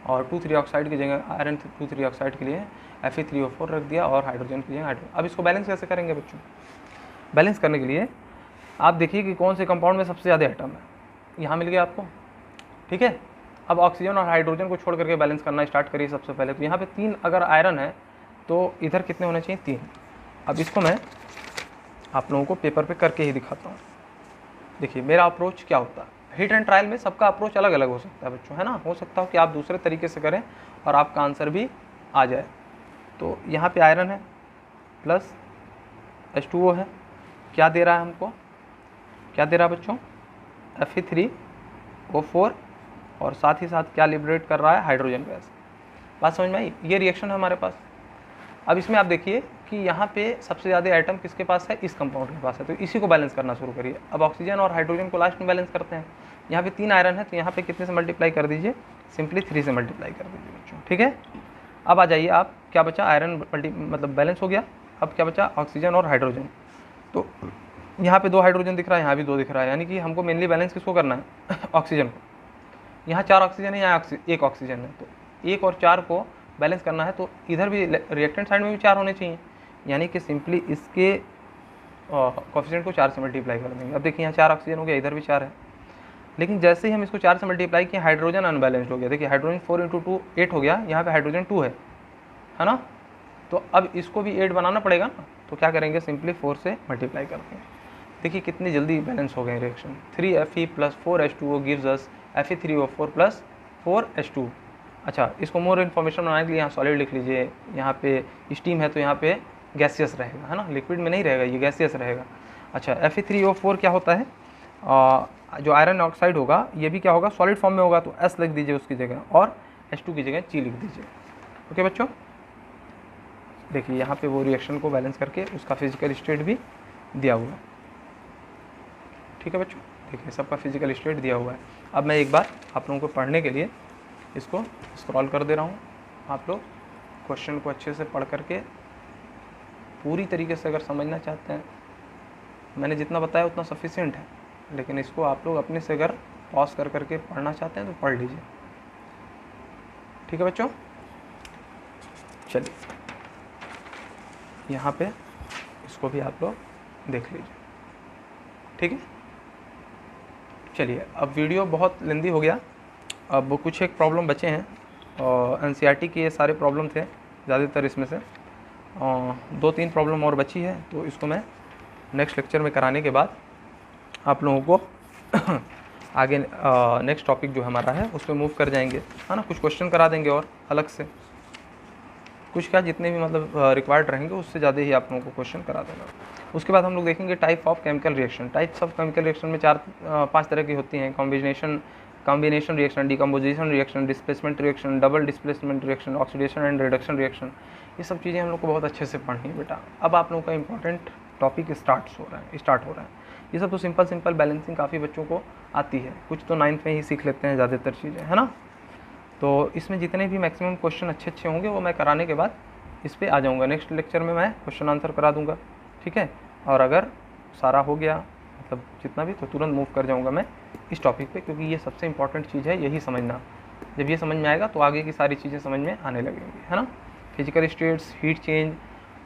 और 2,3 ऑक्साइड की जगह आयरन 2,3 ऑक्साइड के लिए Fe3O4 रख दिया, और हाइड्रोजन की जगह हाइड्रोजन। अब इसको बैलेंस कैसे करेंगे बच्चों, बैलेंस करने के लिए आप देखिए कि कौन से कंपाउंड में सबसे ज़्यादा एटम है, यहाँ मिल गया आपको, ठीक है। अब ऑक्सीजन और हाइड्रोजन को छोड़ करके बैलेंस करना स्टार्ट करिए सबसे पहले। तो यहाँ पे 3 अगर आयरन है तो इधर कितने होने चाहिए 3। अब इसको मैं आप लोगों को पेपर पे करके ही दिखाता हूँ। देखिए मेरा अप्रोच क्या होता है, हिट एंड ट्रायल में सबका अप्रोच अलग अलग हो सकता है बच्चों, है ना। हो सकता हो कि आप दूसरे तरीके से करें और आपका आंसर भी आ जाए। तो यहाँ पे आयरन है प्लस H2O है, क्या दे रहा है हमको, क्या दे रहा है बच्चों Fe3O4, और साथ ही साथ क्या लिबरेट कर रहा है हाइड्रोजन गैस। बात समझ में आई, ये रिएक्शन है हमारे पास। अब इसमें आप देखिए कि यहाँ पे सबसे ज़्यादा एटम किसके पास है, इस कंपाउंड के पास है, तो इसी को बैलेंस करना शुरू करिए। अब ऑक्सीजन और हाइड्रोजन को लास्ट में बैलेंस करते हैं। यहाँ पे 3 आयरन है तो यहाँ पे कितने से मल्टीप्लाई कर दीजिए, सिंपली 3 से मल्टीप्लाई कर दीजिए बच्चों, ठीक है। अब आ जाइए आप, क्या बचा आयरन मतलब बैलेंस हो गया, अब क्या बचा ऑक्सीजन और हाइड्रोजन। तो यहाँ पे 2 हाइड्रोजन दिख रहा है, यहाँ भी 2 दिख रहा है, यानी कि हमको मेनली बैलेंस किसको करना है ऑक्सीजन को। यहाँ 4 ऑक्सीजन है, यहाँ 1 ऑक्सीजन है, तो 1 और 4 को बैलेंस करना है। तो इधर भी रिएक्टेंट साइड में भी 4 होने चाहिए, यानी कि सिंपली इसके कोफिशिएंट को 4 से मल्टीप्लाई कर देंगे। अब देखिए यहाँ 4 ऑक्सीजन हो गया, इधर भी 4 है, लेकिन जैसे ही हम इसको 4 से मल्टीप्लाई किए हाइड्रोजन अनबैलेंस्ड हो गया। देखिए हाइड्रोजन 4 × 2 8 हो गया, यहाँ पे हाइड्रोजन 2 है ना। तो अब इसको भी 8 बनाना पड़ेगा ना, तो क्या करेंगे सिंपली 4 से मल्टीप्लाई करते हैं। देखिए कितनी जल्दी बैलेंस हो गए reaction, 3Fe + 4H2O gives us Fe3O4 + 4H2। अच्छा, इसको मोर इन्फॉर्मेशन बनाने के लिए यहाँ सॉलिड लिख लीजिए, यहाँ पे स्टीम है तो यहाँ पे गैसियस रहेगा, है ना, लिक्विड में नहीं रहेगा, ये गैसियस रहेगा। अच्छा, Fe3O4 क्या होता है, जो आयरन ऑक्साइड होगा ये भी क्या होगा सॉलिड फॉर्म में होगा, तो S लिख दीजिए उसकी जगह, और H2 की जगह G लिख दीजिए। ओके बच्चों, देखिए यहाँ पे वो रिएक्शन को बैलेंस करके उसका फिजिकल स्टेट भी दिया हुआ है, ठीक है बच्चों। देखिए सबका फिजिकल स्टेट दिया हुआ है। अब मैं एक बार आप लोगों को पढ़ने के लिए इसको स्क्रॉल कर दे रहा हूँ, आप लोग क्वेश्चन को अच्छे से पढ़ करके पूरी तरीके से अगर समझना चाहते हैं, मैंने जितना बताया उतना सफिशिएंट है, लेकिन इसको आप लोग अपने से अगर पॉज कर करके पढ़ना चाहते हैं तो पढ़ लीजिए, ठीक है बच्चों। चलिए यहाँ पे इसको भी आप लोग देख लीजिए, ठीक है। चलिए अब वीडियो बहुत लेंदी हो गया, अब कुछ एक प्रॉब्लम बचे हैं, और NCERT के ये सारे प्रॉब्लम थे ज़्यादातर, इसमें से 2-3 प्रॉब्लम और बची है, तो इसको मैं नेक्स्ट लेक्चर में कराने के बाद आप लोगों को आगे नेक्स्ट टॉपिक जो हमारा है उस पर मूव कर जाएंगे, है ना। कुछ क्वेश्चन करा देंगे और अलग से, कुछ क्या जितने भी मतलब रिक्वायर्ड रहेंगे उससे ज़्यादा ही आप लोगों को क्वेश्चन करा देगा। उसके बाद हम लोग देखेंगे type of chemical reaction. Types of chemical reaction में 5 तरह की होती हैं, combination reaction, decomposition reaction, displacement reaction, double displacement reaction, oxidation and reduction reaction. ये सब चीज़ें हम लोग को बहुत अच्छे से पढ़नी है बेटा। अब आप लोगों का इंपॉर्टेंट टॉपिक स्टार्ट हो रहा है। ये सब तो सिंपल बैलेंसिंग काफ़ी बच्चों को आती है, कुछ तो 9th में ही सीख लेते हैं ज़्यादातर चीज़ें, है ना। तो इसमें जितने भी मैक्सिमम क्वेश्चन अच्छे होंगे वो मैं कराने के बाद इस पर आ जाऊँगा, नेक्स्ट लेक्चर में मैं क्वेश्चन आंसर करा दूँगा, ठीक है। और अगर सारा हो गया मतलब जितना भी, तो तुरंत मूव कर जाऊँगा मैं इस टॉपिक पे, क्योंकि ये सबसे इंपॉर्टेंट चीज़ है, यही समझना। जब ये समझ में आएगा तो आगे की सारी चीज़ें समझ में आने लगेंगी, है ना। Physical states, heat change,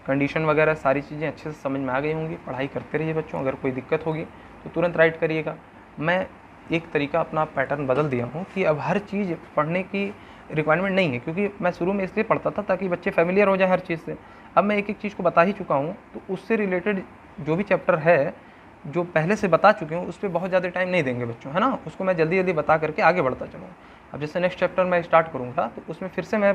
condition वगैरह सारी चीज़ें अच्छे से समझ में आ गई होंगी। पढ़ाई करते रहिए बच्चों, अगर कोई दिक्कत होगी तो तुरंत राइट करिएगा। मैं एक तरीका अपना पैटर्न बदल दिया हूँ कि अब हर चीज़ पढ़ने की रिक्वायरमेंट नहीं है, क्योंकि मैं शुरू में इसलिए पढ़ता था ताकि बच्चे फेमिलियर हो जाए हर चीज़ से। अब मैं एक चीज़ को बता ही चुका हूँ, तो उससे रिलेटेड जो भी चैप्टर है जो पहले से बता चुके हूँ उस पर बहुत ज़्यादा टाइम नहीं देंगे बच्चों, है ना। उसको मैं जल्दी बता करके आगे बढ़ता चलूँगा। अब जैसे नेक्स्ट चैप्टर मैं स्टार्ट करूँगा तो उसमें फिर से मैं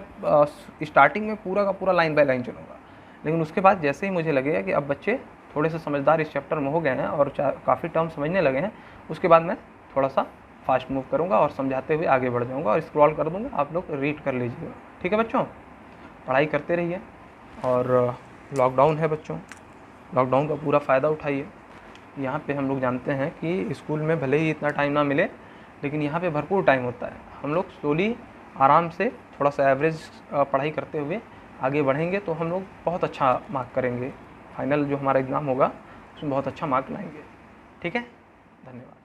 स्टार्टिंग में पूरा का पूरा लाइन बाय लाइन चलूँगा, लेकिन उसके बाद जैसे ही मुझे लगेगा कि अब बच्चे थोड़े से समझदार इस चैप्टर में हो गए हैं और काफ़ी टर्म समझने लगे हैं, उसके बाद मैं थोड़ा सा फास्ट मूव करूँगा और समझाते हुए आगे बढ़ जाऊँगा और स्क्रॉल कर दूँगा, आप लोग रीड कर लीजिएगा, ठीक है बच्चों। पढ़ाई करते रहिए। और लॉकडाउन है बच्चों, लॉकडाउन का पूरा फ़ायदा उठाइए। यहाँ पे हम लोग जानते हैं कि स्कूल में भले ही इतना टाइम ना मिले, लेकिन यहाँ पे भरपूर टाइम होता है। हम लोग स्लोली आराम से थोड़ा सा एवरेज पढ़ाई करते हुए आगे बढ़ेंगे तो हम लोग बहुत अच्छा मार्क करेंगे। फाइनल जो हमारा एग्ज़ाम होगा उसमें बहुत अच्छा मार्क लाएंगे, ठीक है। धन्यवाद।